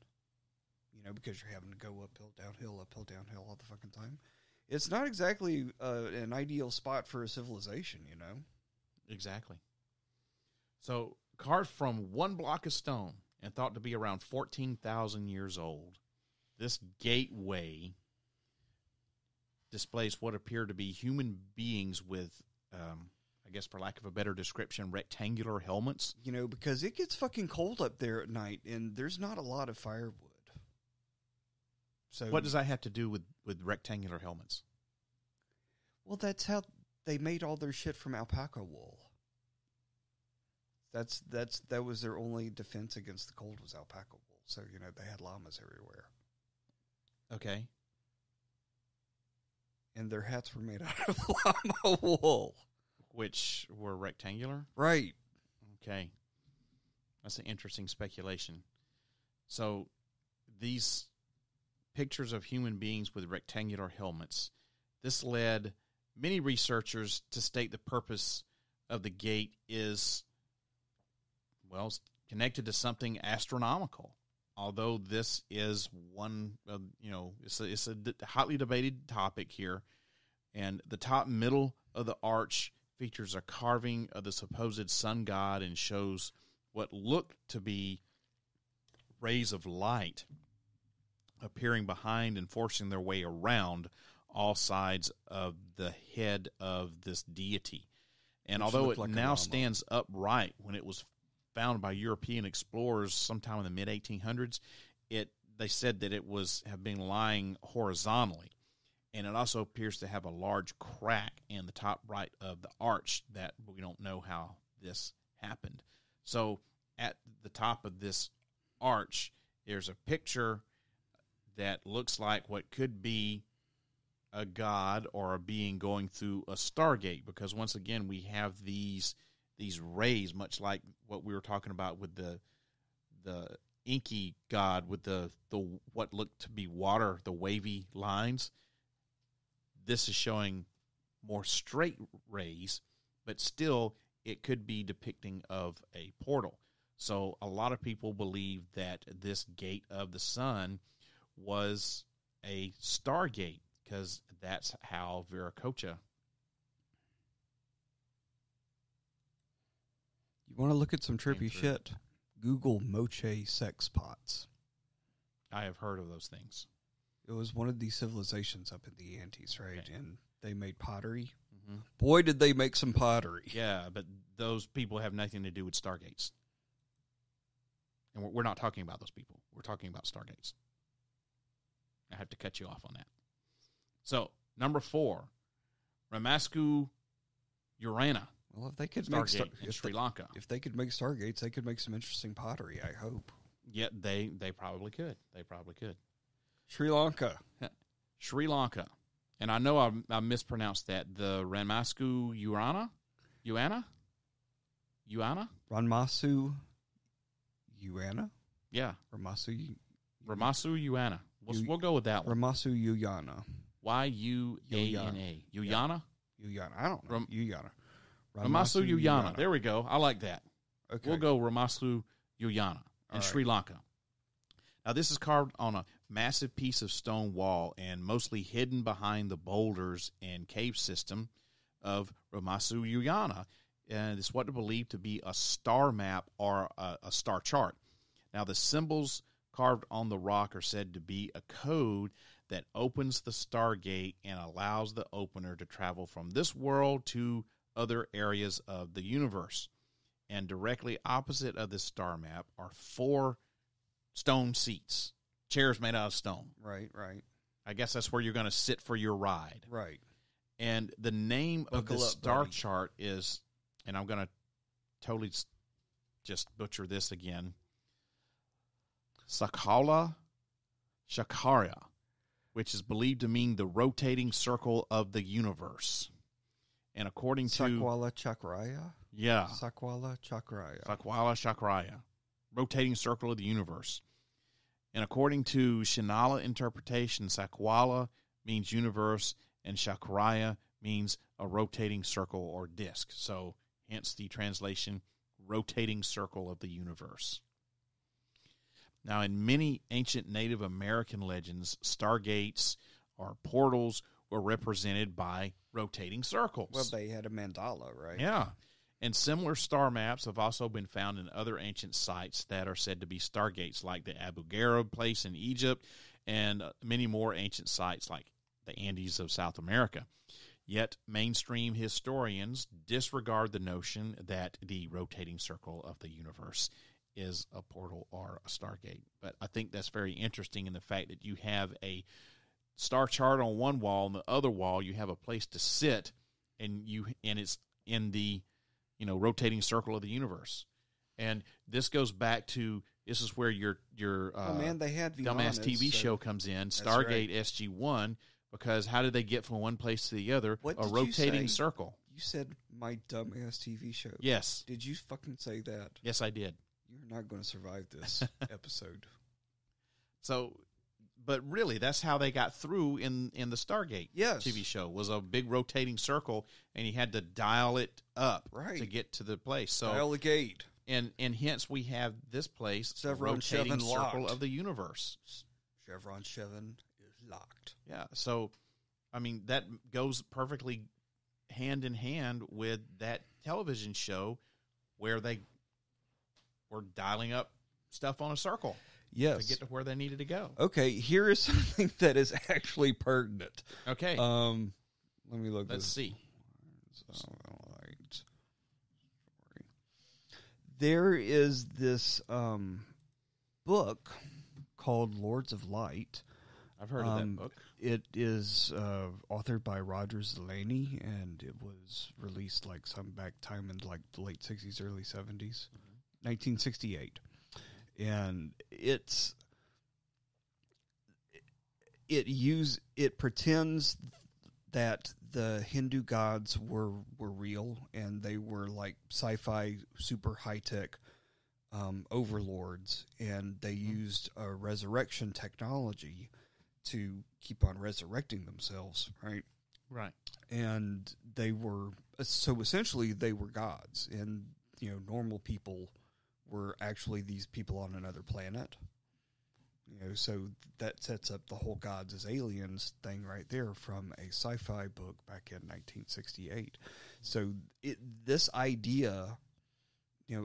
because you're having to go uphill, downhill all the fucking time. It's not exactly an ideal spot for a civilization, Exactly. So, carved from one block of stone and thought to be around 14,000 years old, this gateway displays what appear to be human beings with, I guess for lack of a better description, rectangular helmets. Because it gets fucking cold up there at night, and there's not a lot of firewood. So What does that have to do with rectangular helmets? Well, that's how they made all their shit from alpaca wool. That was their only defense against the cold was alpaca wool. So, they had llamas everywhere. Okay. And their hats were made out of llama wool. Which were rectangular? Right. Okay. That's an interesting speculation. So, these pictures of human beings with rectangular helmets, this led many researchers to state the purpose of the gate is, well, connected to something astronomical. Although this is one, it's a hotly debated topic here. And the top middle of the arch features a carving of the supposed sun god and shows what look to be rays of light appearing behind and forcing their way around all sides of the head of this deity. And although it now stands upright, when it was found by European explorers sometime in the mid-1800s, they said that it have been lying horizontally. And it also appears to have a large crack in the top right of the arch that we don't know how this happened. So at the top of this arch, there's a picture that looks like what could be a god or a being going through a stargate, because once again we have these rays, much like what we were talking about with the inky god with the what looked to be water, the wavy lines. This is showing more straight rays, but still it could be depicting of a portal. So a lot of people believe that this gate of the sun was a stargate, because that's how Viracocha. You want to look at some trippy shit? Google Moche sex pots. I have heard of those things. It was one of these civilizations up in the Andes, right? Okay. And they made pottery. Mm-hmm. Boy, did they make some pottery. Yeah, but those people have nothing to do with stargates. And we're not talking about those people. We're talking about stargates. I have to cut you off on that. So, number 4, Ramasku Urana. Well, if they could Stargate in Sri Lanka. If they could make stargates, they could make some interesting pottery, I hope. Yeah, they probably could. They probably could. Sri Lanka. Sri Lanka. And I know I mispronounced that. The Ramasku Urana? Ranmasu Uana? Yeah. Ramasu Uana. We'll go with that one. Ramasu Uyana. Yuana. Uyana? Uyana. I don't know. Uyana. Ramasu Uyana. There we go. I like that. Okay. We'll go Ramasu Uyana in Sri Lanka. Now, this is carved on a massive piece of stone wall and mostly hidden behind the boulders and cave system of Ramasu Uyana. And it's what is believed to be a star map or a star chart. Now, the symbols carved on the rock are said to be a code that opens the stargate and allows the opener to travel from this world to other areas of the universe. And directly opposite of this star map are 4 stone seats, chairs made out of stone. Right. I guess that's where you're going to sit for your ride. Right. And the name Buckle of the up, star buddy. chart is, and I'm going to totally just butcher this again, Sakala Chakraria, which is believed to mean the rotating circle of the universe. And according to... Sakwala Chakraya? Yeah. Sakwala Chakraya. Sakwala Chakraya, rotating circle of the universe. And according to Shinala interpretation, Sakwala means universe, and Chakraya means a rotating circle or disk. So, hence the translation rotating circle of the universe. Now, in many ancient Native American legends, stargates or portals were represented by rotating circles. Well, they had a mandala, right? Yeah. And similar star maps have also been found in other ancient sites that are said to be stargates, like the Abu Ghraib place in Egypt and many more ancient sites like the Andes of South America. Yet mainstream historians disregard the notion that the rotating circle of the universe is a portal or a stargate. But I think that's very interesting in the fact that you have a star chart on one wall, and the other wall you have a place to sit, and it's in the rotating circle of the universe. And this goes back to, this is where your they had dumbass TV show comes in, Stargate SG-1, because how did they get from one place to the other? What a did rotating you say? circle. You said my dumbass TV show. Yes. Did you fucking say that? Yes, I did. You're not going to survive this episode. So, but really, that's how they got through in the Stargate TV show, was a big rotating circle, and you had to dial it up to get to the place. So dial the gate. And hence we have this place, Chevron rotating Chevin circle locked. of the universe. Chevron Chevin is locked. Yeah, so, I mean, that goes perfectly hand in hand with that television show where they were dialing up stuff on a circle. Yes. To get to where they needed to go. Okay, here is something that is actually pertinent. Okay. Let me look. Let's see. There is this book called Lords of Light. I've heard of that book. It is authored by Roger Zelazny, and it was released like some back time in like the late 60s, early 70s, 1968. And it pretends that the Hindu gods were real, and they were like sci-fi super high-tech overlords, and they used a resurrection technology to keep on resurrecting themselves, right? Right. And they were, so essentially they were gods, and normal people were actually these people on another planet. So that sets up the whole gods as aliens thing right there from a sci-fi book back in 1968. So this idea,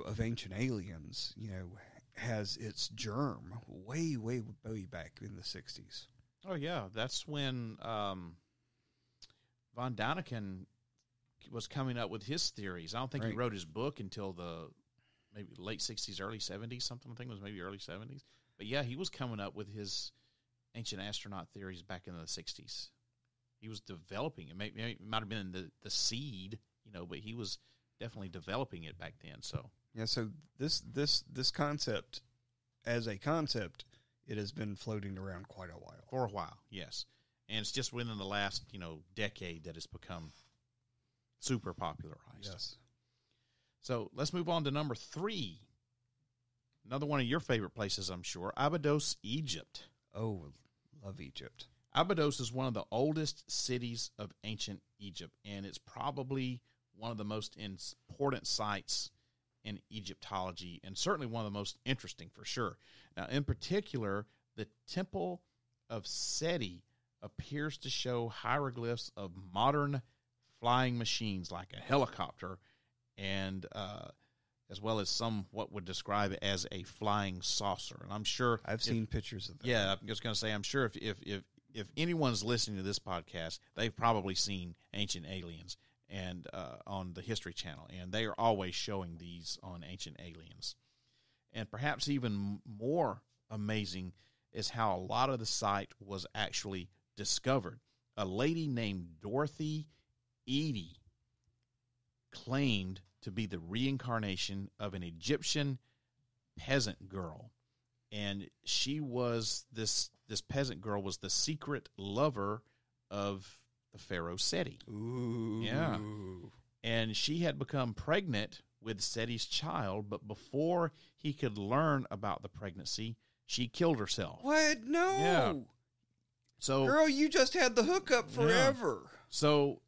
of ancient aliens, has its germ way, way, way back in the 60s. Oh, yeah. That's when von Daniken was coming up with his theories. I don't think he wrote his book until the maybe late 60s, early 70s, something. I think it was maybe early 70s. But, yeah, he was coming up with his ancient astronaut theories back in the 60s. He was developing it. Maybe it might have been the seed, but he was definitely developing it back then. So yeah, so this concept, as a concept, it has been floating around quite a while. For a while, yes. And it's just within the last, decade that it's become super popularized. Yes. So let's move on to number 3. Another one of your favorite places, I'm sure, Abydos, Egypt. Oh, love Egypt. Abydos is one of the oldest cities of ancient Egypt, and it's probably one of the most important sites in Egyptology, and certainly one of the most interesting for sure. Now, in particular, the Temple of Seti appears to show hieroglyphs of modern flying machines like a helicopter, and as well as some what would describe it as a flying saucer. And I'm sure I've seen pictures of that. Yeah, I'm just going to say, I'm sure if anyone's listening to this podcast, they've probably seen Ancient Aliens and on the History Channel, and they are always showing these on Ancient Aliens. And perhaps even more amazing is how a lot of the site was actually discovered. A lady named Dorothy Eady claimed to be the reincarnation of an Egyptian peasant girl. And she was, this peasant girl was the secret lover of the pharaoh Seti. Ooh. Yeah. And she had become pregnant with Seti's child, but before he could learn about the pregnancy, she killed herself. What? No. Yeah. So, girl, you just had the hookup forever. Yeah. So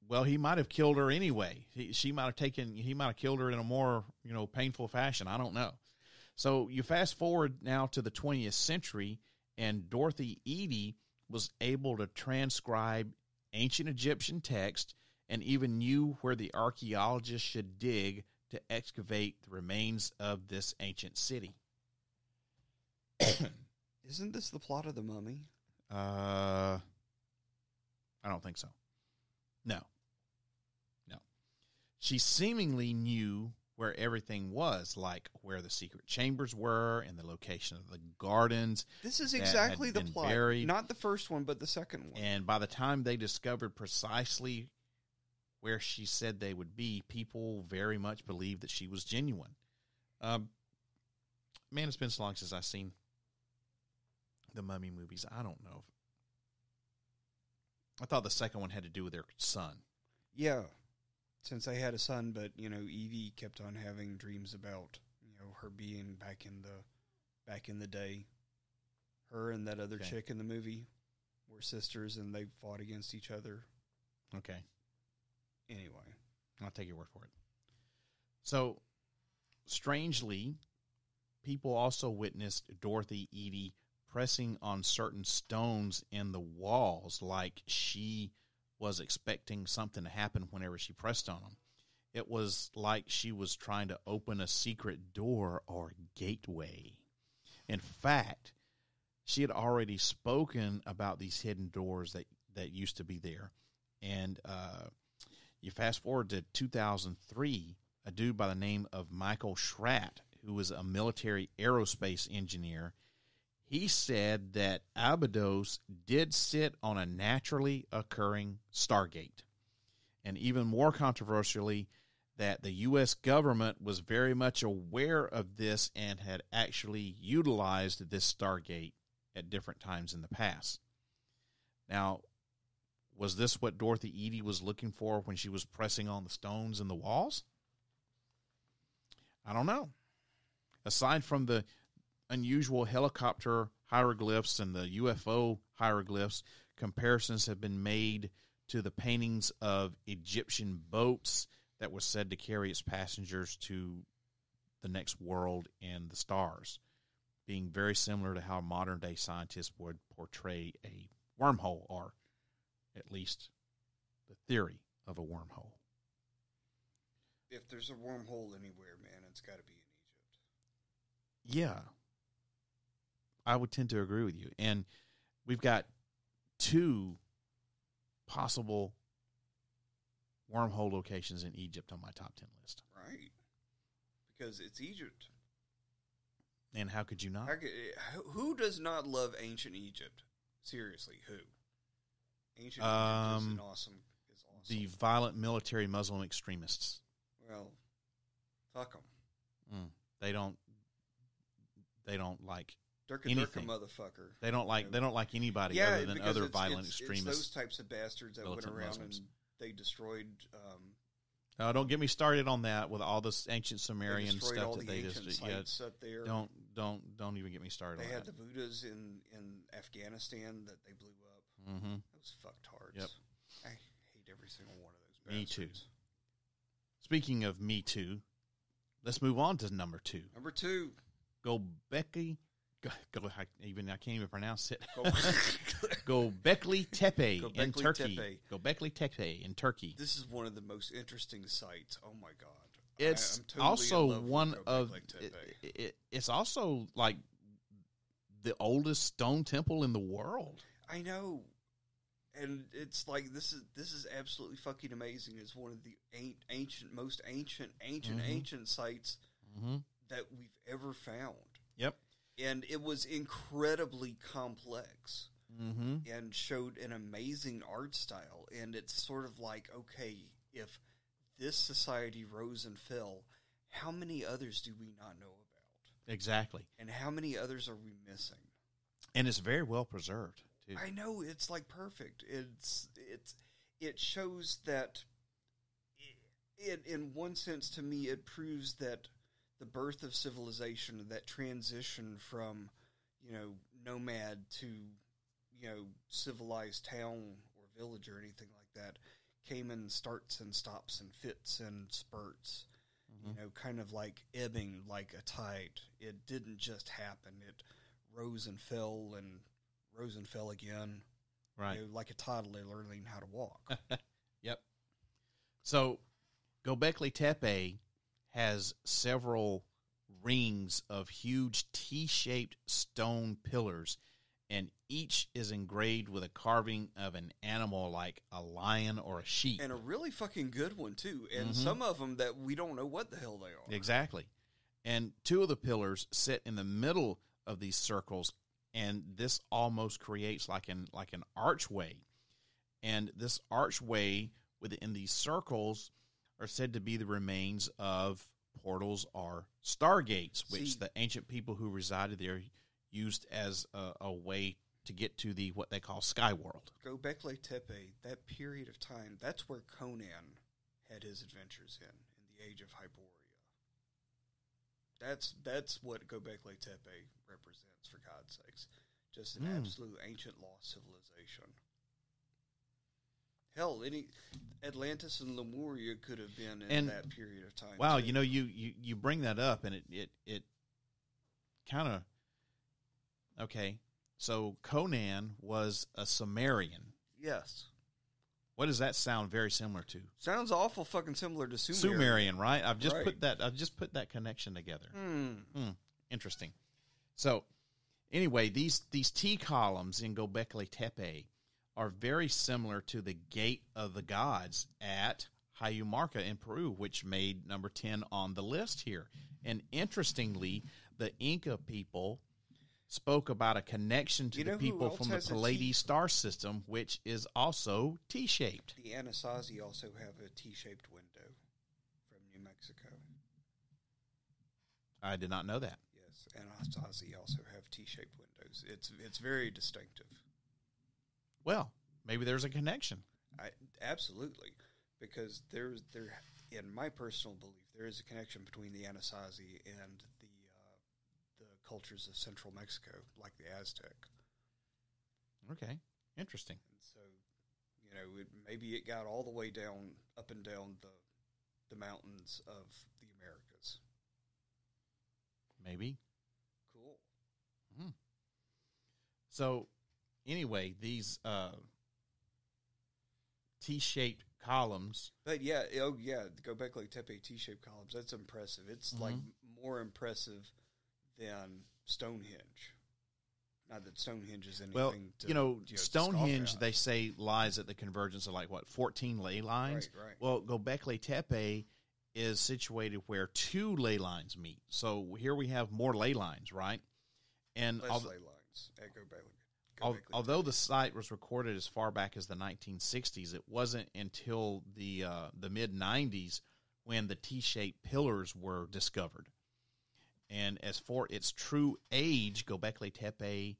Well, he might have killed her anyway. He might have killed her in a more, painful fashion. I don't know. So you fast forward now to the 20th century, and Dorothy Eady was able to transcribe ancient Egyptian text and even knew where the archaeologists should dig to excavate the remains of this ancient city. Isn't this the plot of The Mummy? I don't think so. No. She seemingly knew where everything was, like where the secret chambers were and the location of the gardens. This is exactly the plot. Buried. Not the first one, but the second one. And by the time they discovered precisely where she said they would be, people very much believed that she was genuine. Man, it's been so long since I've seen the Mummy movies. I don't know. I thought the second one had to do with their son. Yeah. Since they had a son, but, Evie kept on having dreams about, her being back in the day. Her and that other chick in the movie were sisters, and they fought against each other. Okay. Anyway. I'll take your word for it. So, strangely, people also witnessed Dorothy Eady pressing on certain stones in the walls like she was expecting something to happen whenever she pressed on them. It was like she was trying to open a secret door or gateway. In fact, she had already spoken about these hidden doors that used to be there. And you fast forward to 2003, a dude by the name of Michael Schratt, who was a military aerospace engineer, he said that Abydos did sit on a naturally occurring stargate. And even more controversially, that the U.S. government was very much aware of this and had actually utilized this stargate at different times in the past. Now, was this what Dorothy Eady was looking for when she was pressing on the stones in the walls? I don't know. Aside from the unusual helicopter hieroglyphs and the UFO hieroglyphs, comparisons have been made to the paintings of Egyptian boats that were said to carry its passengers to the next world and the stars, being very similar to how modern-day scientists would portray a wormhole, or at least the theory of a wormhole. If there's a wormhole anywhere, man, it's got to be in Egypt. Yeah. I would tend to agree with you. And we've got 2 possible wormhole locations in Egypt on my top 10 list. Right. Because it's Egypt. And how could you not? Who does not love ancient Egypt? Seriously, who? Ancient Egypt is awesome. The violent military Muslim extremists. Well, fuck them. They don't like Durka anything. Motherfucker. They don't like anybody other than other violent extremists. It's those types of bastards that went around Muslims. And they destroyed. Don't get me started on that with all this ancient Sumerian stuff all that the they just up there. Don't even get me started. They on had that. the Buddhas in Afghanistan that they blew up. Mm-hmm. Those fucktards. Yep. I hate every single one of those. Me too. Speaking of Me Too, let's move on to number 2. Number 2. Göbekli. I can't even pronounce it. Göbekli Tepe in Turkey. Göbekli Tepe in Turkey. This is one of the most interesting sites. Oh my god! It's totally also one of. It's also like the oldest stone temple in the world. I know, and it's like this is absolutely fucking amazing. It's one of the most ancient sites that we've ever found. Yep. And it was incredibly complex and showed an amazing art style. And it's sort of like, okay, if this society rose and fell, how many others do we not know about? Exactly. And how many others are we missing? And it's very well preserved, too. I know, it's like perfect. It shows that, in one sense, to me, it proves that the birth of civilization, that transition from, nomad to, civilized town or village or anything like that, came in starts and stops and fits and spurts, kind of like ebbing like a tide. It didn't just happen. It rose and fell again. Right. Like a toddler learning how to walk. Yep. So, Göbekli Tepe has several rings of huge T-shaped stone pillars, and each is engraved with a carving of an animal like a lion or a sheep. And a really fucking good one, too. And some of them that we don't know what the hell they are. Exactly. And two of the pillars sit in the middle of these circles, and this almost creates like an archway. And this archway within these circles are said to be the remains of portals or stargates, which the ancient people who resided there used as a way to get to what they call sky world. Göbekli Tepe, that period of time, that's where Conan had his adventures in the Age of Hyboria. That's what Göbekli Tepe represents, for God's sakes. Just an absolute ancient lost civilization. Hell, any Atlantis and Lemuria could have been in that period of time. Wow, too. you bring that up, and it kind of okay. So Conan was a Sumerian. Yes. What does that sound very similar to? Sounds awful fucking similar to Sumerian. Sumerian, right? I've just Right. put that connection together. Interesting. So, anyway, these T columns in Göbekli Tepe are very similar to the Gate of the Gods at Hayumarca in Peru, which made number 10 on the list here. And interestingly, the Inca people spoke about a connection to the people from the Pleiades star system, which is also T-shaped. The Anasazi also have a T-shaped window from New Mexico. I did not know that. Yes, Anasazi also have T-shaped windows. It's very distinctive. Well, maybe there's a connection. Absolutely, because there, in my personal belief, there is a connection between the Anasazi and the cultures of central Mexico, like the Aztec. Okay, interesting. And so, maybe it got all the way down, up and down the mountains of the Americas. Maybe. Cool. So, anyway, these T-shaped columns. But the Göbekli Tepe T-shaped columns, that's impressive. It's like more impressive than Stonehenge. Not that Stonehenge is anything Stonehenge, they say, lies at the convergence of 14 ley lines. Right. Well, Göbekli Tepe is situated where 2 ley lines meet. So here we have more ley lines, right? And less ley lines at Göbekli although the site was recorded as far back as the 1960s, it wasn't until the mid-90s when the T-shaped pillars were discovered. And as for its true age, Göbekli Tepe,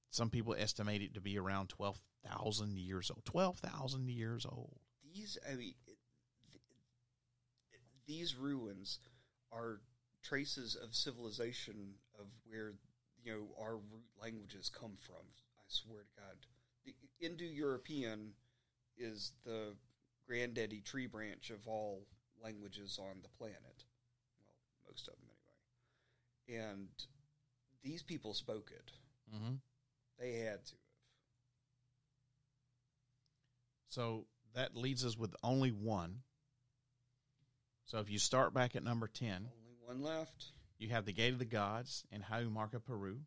some people estimate it to be around 12,000 years old. 12,000 years old. These ruins are traces of civilization of where our root languages come from. I swear to God, the Indo-European is the granddaddy tree branch of all languages on the planet. Most of them, anyway. And these people spoke it. Mm-hmm. They had to have. So that leaves us with only one. So if you start back at number 10. Only one left. You have the Gate of the Gods in Hayumarca, Peru.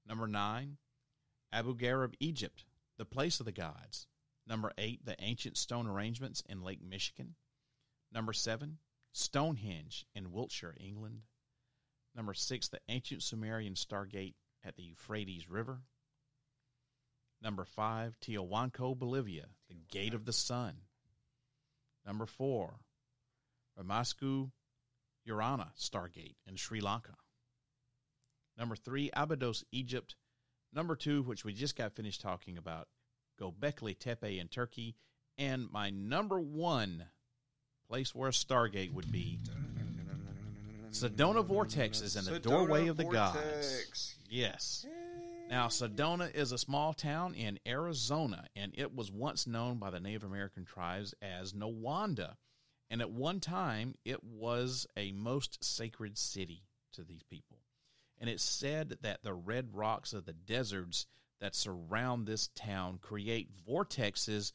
Number 9, Abu Ghraib, Egypt, the place of the gods. Number 8, the ancient stone arrangements in Lake Michigan. Number 7, Stonehenge in Wiltshire, England. Number 6, the ancient Sumerian stargate at the Euphrates River. Number 5, Tiahuanaco, Bolivia, the Gate of the Sun. Number 4, Ramasku Urana stargate in Sri Lanka. Number 3, Abydos, Egypt. Number 2, which we just got finished talking about, Göbekli Tepe in Turkey. And my number 1 place where a stargate would be, Sedona Vortex is in the doorway of the gods. Yes. Now, Sedona is a small town in Arizona, and it was once known by the Native American tribes as Nawanda. And at one time, it was a most sacred city to these people. And it's said that the red rocks of the deserts that surround this town create vortexes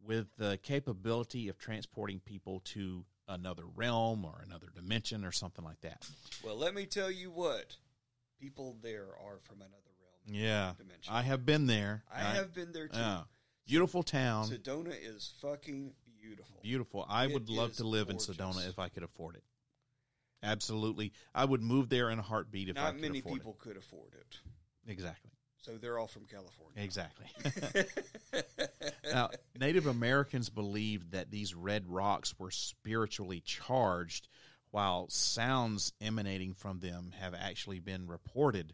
with the capability of transporting people to another realm or another dimension or something like that. Well, let me tell you what. People there are from another realm. Yeah. Dimension. I have been there. I have been there, too. Beautiful town. Sedona is fucking beautiful. Beautiful. I would love to live gorgeous. in Sedona if I could afford it. Absolutely. I would move there in a heartbeat if I could afford it. Not many people could afford it. Exactly. So they're all from California. Exactly. Now, Native Americans believed that these red rocks were spiritually charged, while sounds emanating from them have actually been reported.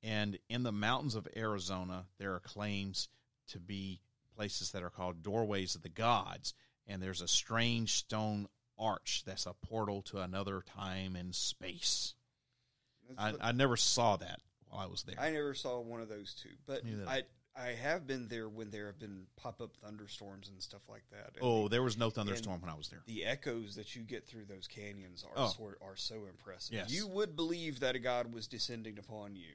And in the mountains of Arizona, there are claims to be places that are called doorways of the gods, and there's a strange stone arch that's a portal to another time and space. I never saw that while I was there. I never saw one of those two, but I have been there when there have been pop-up thunderstorms and stuff like that. And there was no thunderstorm when I was there. The echoes that you get through those canyons are so impressive. Yes. You would believe that a god was descending upon you,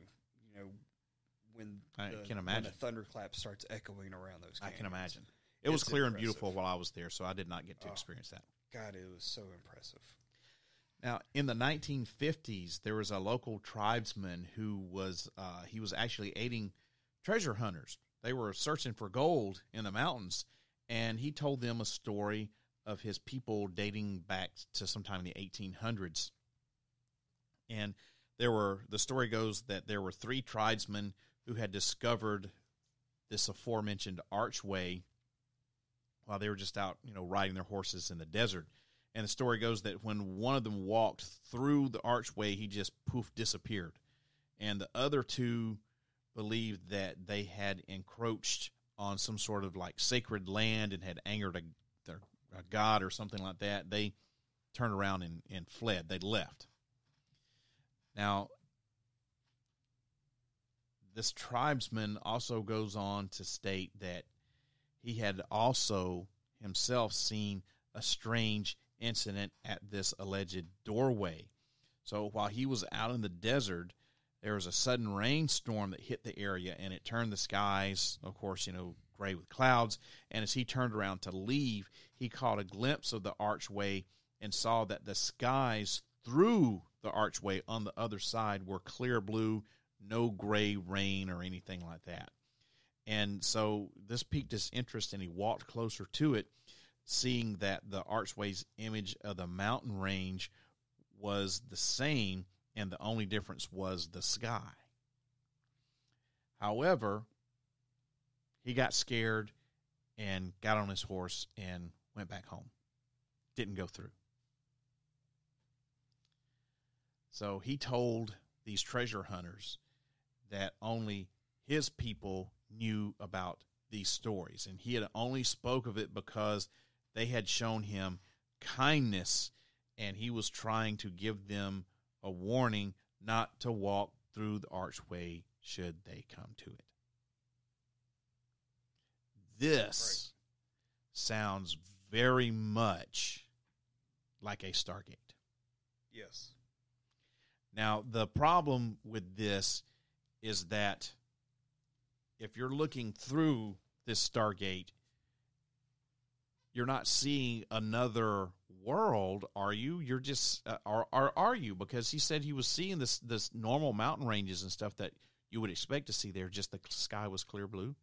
when the thunderclap starts echoing around those canyons. I can imagine. It was clear and beautiful while I was there, so I did not get to experience that. God, it was so impressive. Now, in the 1950s, there was a local tribesman who was he was actually aiding treasure hunters. They were searching for gold in the mountains, and he told them a story of his people dating back to sometime in the 1800s. And the story goes that there were 3 tribesmen who had discovered this aforementioned archway while they were just out, riding their horses in the desert. And the story goes that when one of them walked through the archway, he just disappeared. And the other 2 believed that they had encroached on some sort of sacred land and had angered a god or something like that. They turned around and fled. They left. Now, this tribesman also goes on to state that he had also himself seen a strange incident at this alleged doorway. So while he was out in the desert, there was a sudden rainstorm that hit the area, and it turned the skies, of course, gray with clouds. And as he turned around to leave, he caught a glimpse of the archway and saw that the skies through the archway on the other side were clear blue, no gray rain or anything like that. And so this piqued his interest, and he walked closer to it, seeing that the archway's image of the mountain range was the same, and the only difference was the sky. However, he got scared and got on his horse and went back home. Didn't go through. So he told these treasure hunters that only his people knew about these stories, and he had only spoke of it because they had shown him kindness, and he was trying to give them a warning not to walk through the archway should they come to it. This sounds very much like a stargate. Yes. Now, the problem with this is that if you're looking through this stargate, you're not seeing another world, are you? You're just, are you? Because he said he was seeing this normal mountain ranges and stuff that you would expect to see there. Just the sky was clear blue.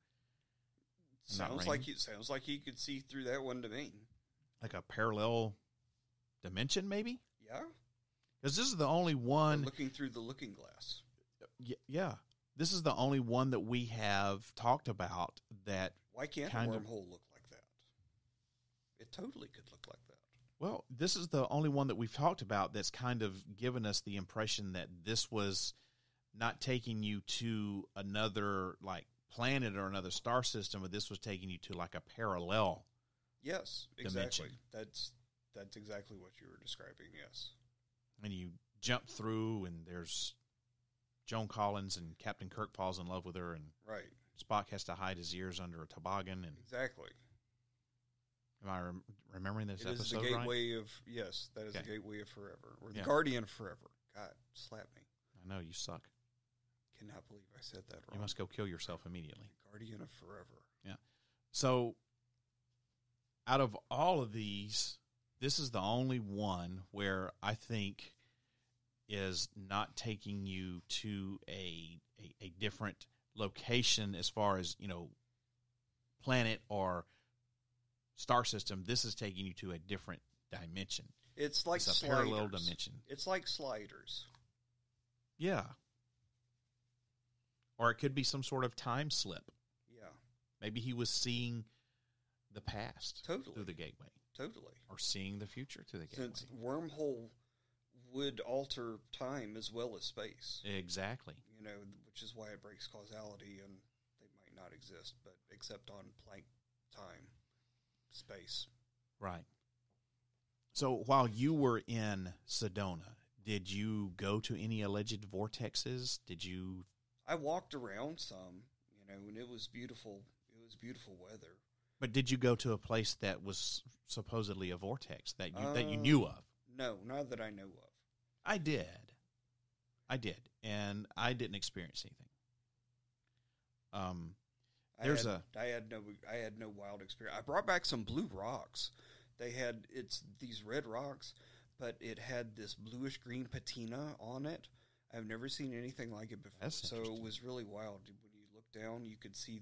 Sounds like he could see through that one to me. Like a parallel dimension, maybe? Yeah. Because this is the only one. Or looking through the looking glass. Yeah. This is the only one that we have talked about that. Why can't a wormhole look like that? It totally could look like that. Well, this is the only one that we've talked about that's kind of given us the impression that this was not taking you to another planet or another star system, but this was taking you to a parallel. Yes, dimension. Exactly. That's exactly what you were describing. Yes. And you jump through, and there's Joan Collins and Captain Kirk falls in love with her, and Right. Spock has to hide his ears under a toboggan. And Exactly. am I remembering this It episode is the right? gateway of, yes, that is Okay. the gateway of forever. Or the Yeah. guardian of forever. God, slap me. I know, you suck. Cannot believe I said that wrong. You must go kill yourself immediately. Guardian of forever. Yeah. So, out of all of these, this is the only one where I think is not taking you to a different location as far as, planet or star system. This is taking you to a different dimension. It's like It's a sliders. parallel dimension. It's like sliders. Yeah. Or it could be some sort of time slip. Yeah. Maybe he was seeing the past Totally. through the gateway, Totally. or seeing the future through the gateway. Since wormhole would alter time as well as space, Exactly. which is why it breaks causality, and they might not exist, but except on Planck time, space. Right. So while you were in Sedona, did you go to any alleged vortexes? Did you? I walked around some, and it was beautiful. It was beautiful weather. But did you go to a place that was supposedly a vortex that you knew of? No, not that I know of. I did, and I didn't experience anything. I had no wild experience. I brought back some blue rocks. It's these red rocks, but it had this bluish green patina on it. I've never seen anything like it before. That's so interesting. it was really wild. When you look down, you could see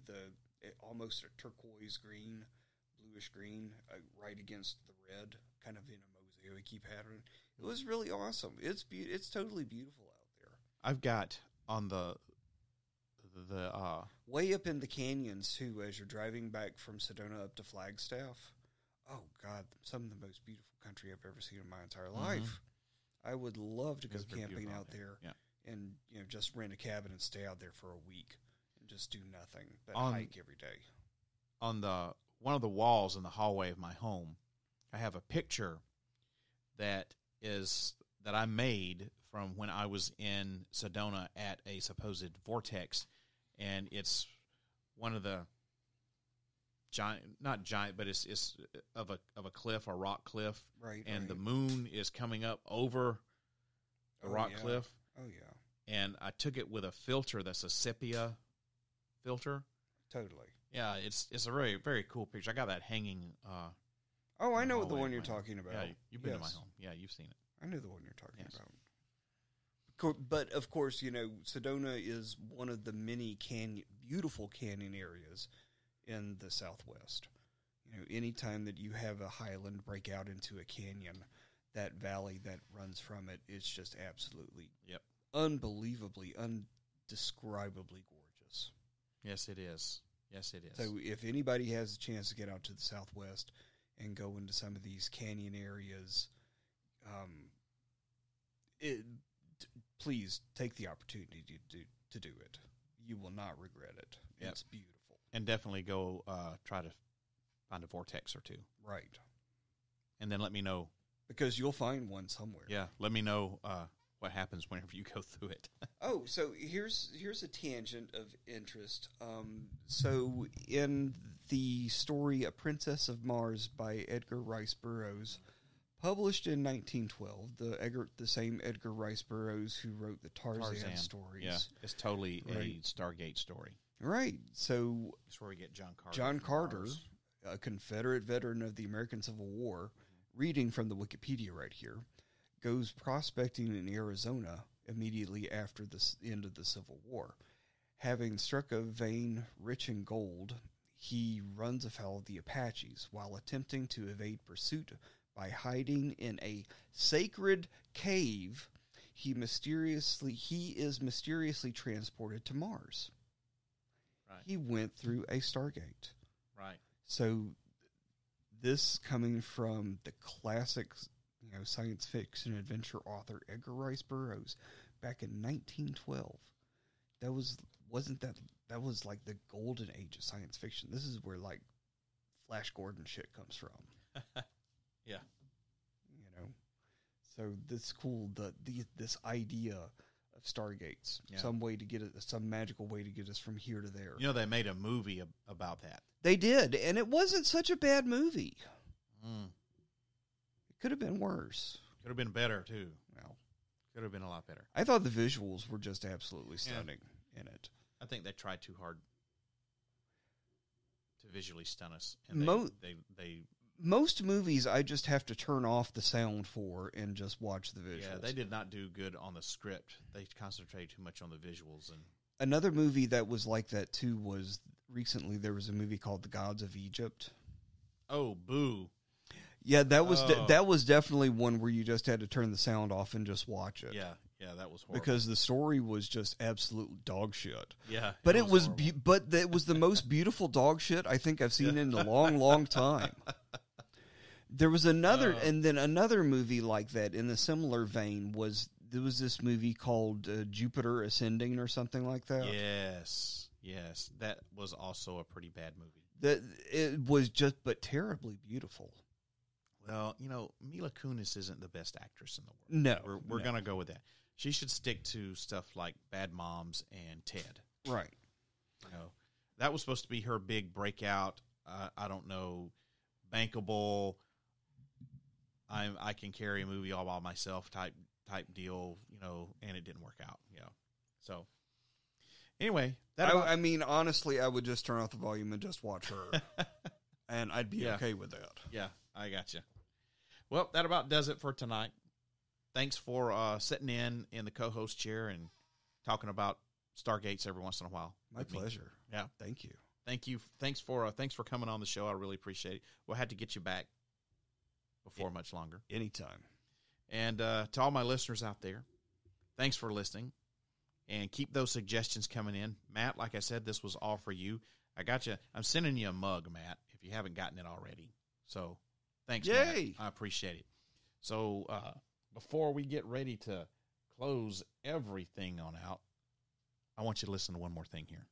almost a turquoise green, bluish green, right against the red, kind of in a mosaic-y pattern. It was really awesome. It's totally beautiful out there. I've got on the Way up in the canyons, too, as you're driving back from Sedona up to Flagstaff. Oh, God, some of the most beautiful country I've ever seen in my entire life. I would love to go It's very camping beautiful out there Yeah. and just rent a cabin and stay out there for a week and just do nothing but On- hike every day. On one of the walls in the hallway of my home, I have a picture that I made from when I was in Sedona at a supposed vortex, and it's one of the not giant, but it's of a cliff, a rock cliff, Right. and the right. moon is coming up over the rock yeah. cliff, Oh, yeah. and I took it with a filter that's a sepia filter. Totally. Yeah, it's a very, very cool picture. I got that hanging. Oh, I know hallway the of one my you're home. talking about. Yeah, you've been to my Yes. home. Yeah, you've seen it. I know the one you're talking Yes. about. But, of course, Sedona is one of the many beautiful canyon areas in the Southwest. Anytime that you have a highland break out into a canyon, that valley that runs from it is just absolutely, unbelievably, undescribably gorgeous. Yes, it is. Yes, it is. So if anybody has a chance to get out to the Southwest and go into some of these canyon areas, please take the opportunity to do it. You will not regret it. Yep. It's beautiful. And definitely go try to find a vortex or two. Right. And then let me know. Because you'll find one somewhere. Yeah, let me know what happens whenever you go through it. Oh, so here's a tangent of interest. So in the story A Princess of Mars by Edgar Rice Burroughs, published in 1912, the same Edgar Rice Burroughs who wrote the Tarzan stories. Yeah, it's totally Right. a Stargate story. Right. So That's where we get John Carter. John from Carter, Mars. a Confederate veteran of the American Civil War, reading from the Wikipedia right here, goes prospecting in Arizona immediately after the end of the Civil War. Having struck a vein rich in gold, he runs afoul of the Apaches while attempting to evade pursuit by hiding in a sacred cave. He is mysteriously transported to Mars. Right. He went through a Stargate. Right. So this coming from the classic, science fiction adventure author Edgar Rice Burroughs back in 1912. That was like the golden age of science fiction. This is where like Flash Gordon shit comes from. Yeah. So this cool this idea stargates. Yeah. Some way to get it, some magical way to get us from here to there. You know, they made a movie about that. They did, and it wasn't such a bad movie. Mm. It could have been worse. Could have been better, too. Well, Could have been a lot better. I thought the visuals were just absolutely stunning in it. I think they tried too hard to visually stun us. And they most movies, I just have to turn off the sound for and just watch the visuals. Yeah, they did not do good on the script. They concentrated too much on the visuals. And another movie that was like that too was recently there was a movie called The Gods of Egypt. oh, boo! Yeah, that was definitely one where you just had to turn the sound off and just watch it. Yeah, that was horrible. Because the story was just absolute dog shit. Yeah, But it was horrible. it was the most beautiful dog shit I think I've seen in a long, long time. There was another, and then another movie like that in a similar vein there was this movie called Jupiter Ascending or something like that. Yes, that was also a pretty bad movie. That it was just but terribly beautiful. Well, you know, Mila Kunis isn't the best actress in the world. No, we're gonna go with that. She should stick to stuff like Bad Moms and Ted. Right. You know, that was supposed to be her big breakout. I don't know, bankable. I can carry a movie all by myself type deal. You know, and it didn't work out. You know, so anyway, I mean, honestly, I would just turn off the volume and just watch her, and I'd be okay with that. Yeah, I got you. Well, that about does it for tonight. Thanks for sitting in the co-host chair and talking about Stargates every once in a while. My pleasure. Yeah, thank you. Thanks for coming on the show. I really appreciate it. We'll have to get you back before much longer. Anytime. And to all my listeners out there, thanks for listening. And keep those suggestions coming in. Matt, like I said, this was all for you. I got you. I'm sending you a mug, Matt, if you haven't gotten it already. So thanks, Yay! Matt. I appreciate it. So before we get ready to close everything on out, I want you to listen to one more thing here.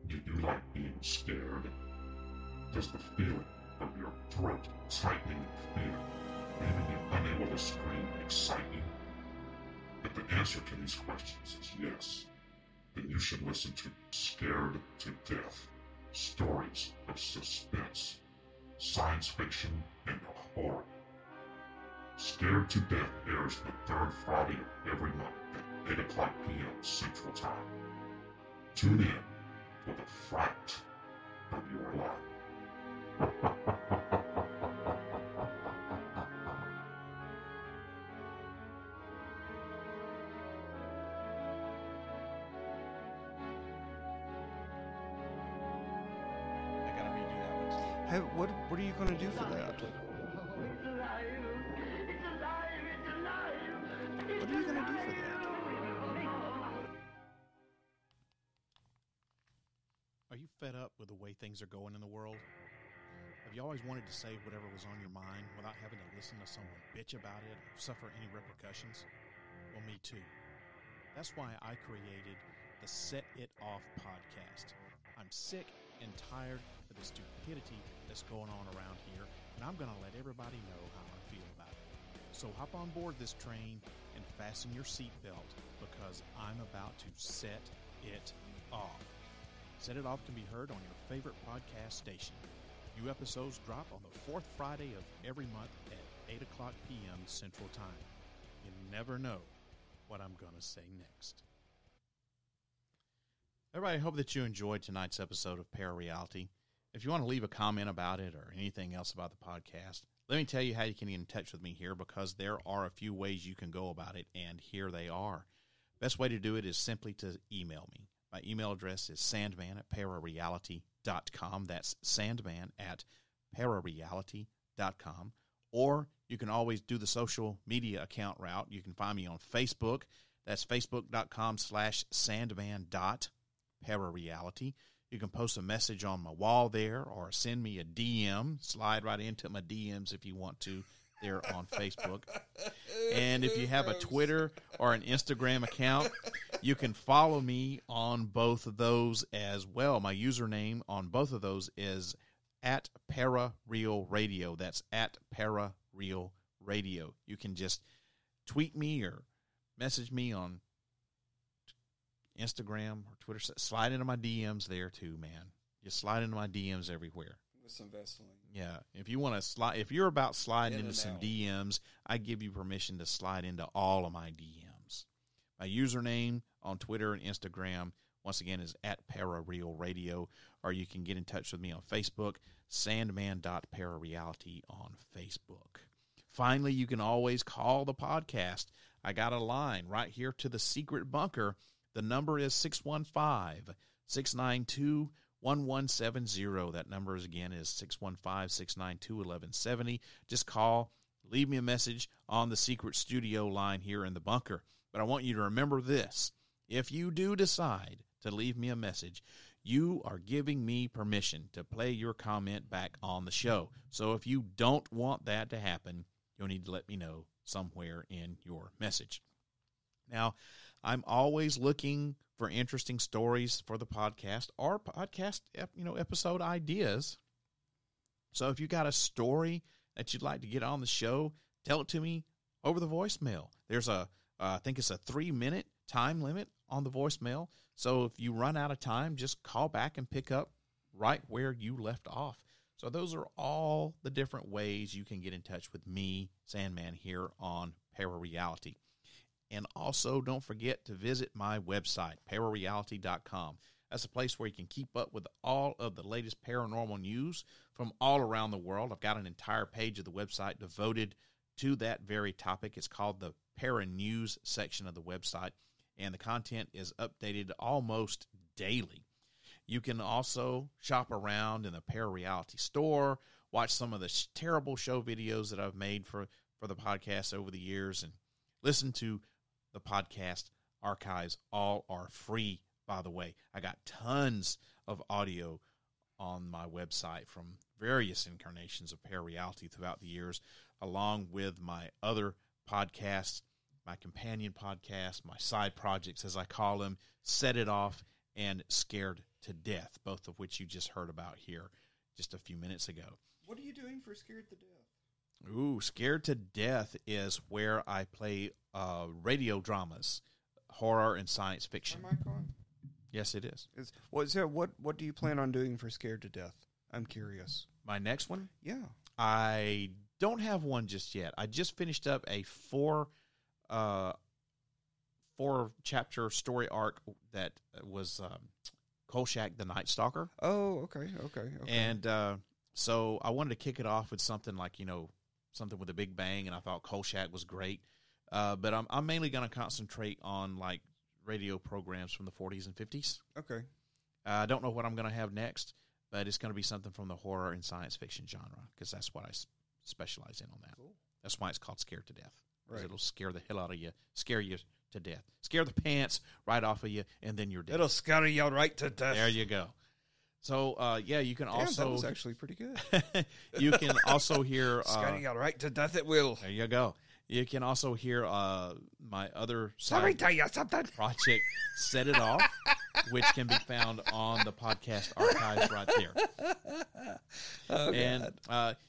Do you like being scared? Does the feeling of your throat tightening in fear, leaving you unable to scream, excite you? If the answer to these questions is yes, then you should listen to Scared to Death, stories of suspense, science fiction, and horror. Scared to Death airs the third Friday of every month at 8 o'clock p.m. Central Time. Tune in for the fright of your life. I got to redo that one. Hey, what are you going to do for that? What are you going to do for that? Are you fed up with the way things are going in the world? Have you always wanted to say whatever was on your mind without having to listen to someone bitch about it or suffer any repercussions? Well, me too. That's why I created the Set It Off podcast. I'm sick and tired of the stupidity that's going on around here, and I'm going to let everybody know how I feel about it. So hop on board this train and fasten your seatbelt because I'm about to set it off. Set It Off can be heard on your favorite podcast station. New episodes drop on the fourth Friday of every month at 8 o'clock p.m. Central Time. You never know what I'm going to say next. Everybody, I hope that you enjoyed tonight's episode of ParaReality. If you want to leave a comment about it or anything else about the podcast, let me tell you how you can get in touch with me here because there are a few ways you can go about it, and here they are. Best way to do it is simply to email me. My email address is sandman@parareality.com. That's sandman@parareality.com. Or you can always do the social media account route. You can find me on Facebook. That's facebook.com/sandman.parareality. You can post a message on my wall there or send me a DM. Slide right into my DMs if you want to there on Facebook. And if you have a Twitter or an Instagram account, you can follow me on both of those as well. My username on both of those is @ParaRealRadio. That's @ParaRealRadio. You can just tweet me or message me on Instagram or Twitter. Slide into my DMs there too, man. Just slide into my DMs everywhere. With some Vaseline. Yeah. If you want to slide, if you're about sliding In into and some out. DMs, I give you permission to slide into all of my DMs. My username on Twitter and Instagram, once again, is @ParaRealRadio, or you can get in touch with me on Facebook, sandman.parareality on Facebook. Finally, you can always call the podcast. I got a line right here to the secret bunker. The number is 615-692-1170. That number again is 615-692-1170. Just call, leave me a message on the secret studio line here in the bunker. But I want you to remember this. If you do decide to leave me a message, you are giving me permission to play your comment back on the show. So if you don't want that to happen, you'll need to let me know somewhere in your message. Now, I'm always looking for interesting stories for the podcast or podcast, episode ideas. So if you got a story that you'd like to get on the show, tell it to me over the voicemail. There's I think it's a 3-minute time limit on the voicemail. So if you run out of time, just call back and pick up right where you left off. So those are all the different ways you can get in touch with me, Sandman, here on ParaReality. And also, don't forget to visit my website, ParaReality.com. That's a place where you can keep up with all of the latest paranormal news from all around the world. I've got an entire page of the website devoted to that very topic. It's called the Para News section of the website, and the content is updated almost daily. You can also shop around in the ParaReality store, watch some of the terrible show videos that I've made for the podcast over the years, and listen to the podcast archives. All are free, by the way. I got tons of audio on my website from various incarnations of ParaReality throughout the years, along with my other podcasts, my companion podcasts, my side projects, as I call them, Set It Off and Scared to Death, both of which you just heard about here just a few minutes ago. What are you doing for Scared to Death? Ooh, Scared to Death is where I play radio dramas, horror and science fiction. Am I on? Yes, it is. What do you plan on doing for Scared to Death? I'm curious. My next one? Yeah. I don't have one just yet. I just finished up a four chapter story arc that was Kolchak the Night Stalker. Oh, okay. And so I wanted to kick it off with something like, something with a big bang, and I thought Kolchak was great. But I'm mainly going to concentrate on like radio programs from the 40s and 50s. Okay. I don't know what I'm going to have next, but it's going to be something from the horror and science fiction genre, because that's what I specialize in on that. Cool. That's why it's called Scared to Death. Right. It'll scare the hell out of you, scare you to death, scare the pants right off of you, and then you're dead. It'll scare you right to death. There you go. So, you can also... that was actually pretty good. You can also hear... Scare you right to death it will. There you go. You can also hear my other Let me side tell you something. project, Set It Off, which can be found on the podcast archives right there. And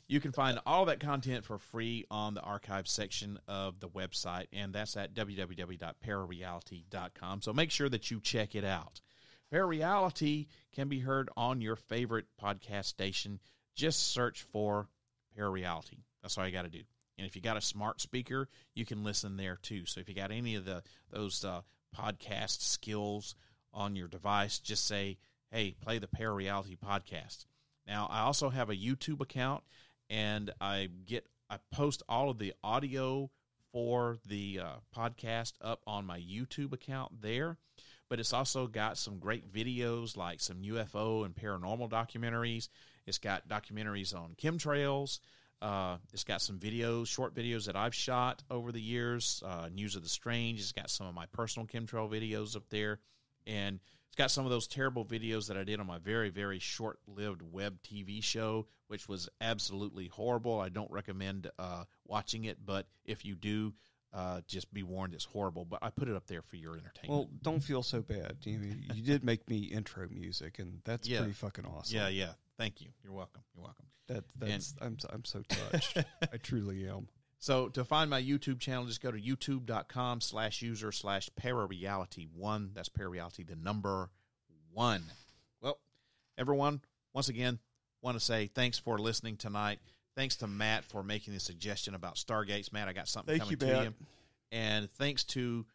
you can find all that content for free on the archive section of the website, and that's at www.parareality.com. So make sure that you check it out. ParaReality can be heard on your favorite podcast station. Just search for ParaReality. That's all you got to do. And if you got a smart speaker, you can listen there too. So if you got any of those podcast skills on your device, just say, hey, play the ParaReality podcast. Now, I also have a YouTube account, and I post all of the audio for the podcast up on my YouTube account there. But it's also got some great videos like some UFO and paranormal documentaries. It's got documentaries on chemtrails. It's got some videos, short videos that I've shot over the years, News of the Strange. It's got some of my personal chemtrail videos up there. And it's got some of those terrible videos that I did on my very, very short-lived web TV show, which was absolutely horrible. I don't recommend watching it, but if you do, just be warned it's horrible. But I put it up there for your entertainment. Well, don't feel so bad. You did make me intro music, and that's pretty fucking awesome. Yeah. Thank you. You're welcome. I'm so touched. I truly am. So to find my YouTube channel, just go to youtube.com/user/ParaReality1. That's ParaReality, the number 1. Well, everyone, once again, want to say thanks for listening tonight. Thanks to Matt for making the suggestion about Stargates. Matt, I got something coming to you. And thanks to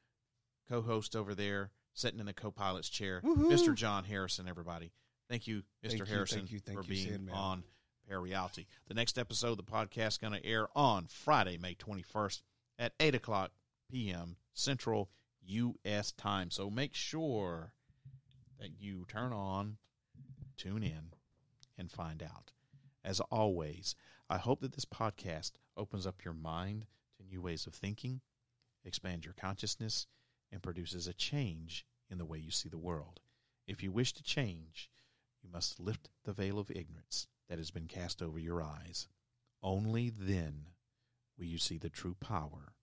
co-host over there, sitting in the co-pilot's chair, Mr. John Harrison, everybody. Thank you, Mr. Harrison, for being on ParaReality. The next episode of the podcast is going to air on Friday, May 21st at 8 o'clock p.m. Central U.S. time. So make sure that you turn on, tune in, and find out. As always, I hope that this podcast opens up your mind to new ways of thinking, expands your consciousness, and produces a change in the way you see the world. If you wish to change, you must lift the veil of ignorance that has been cast over your eyes. Only then will you see the true power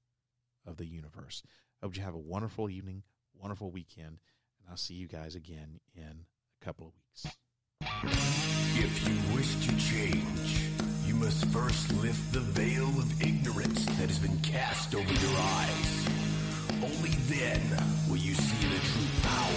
of the universe. I hope you have a wonderful evening, wonderful weekend, and I'll see you guys again in a couple of weeks. If you wish to change, you must first lift the veil of ignorance that has been cast over your eyes. Only then will you see the true power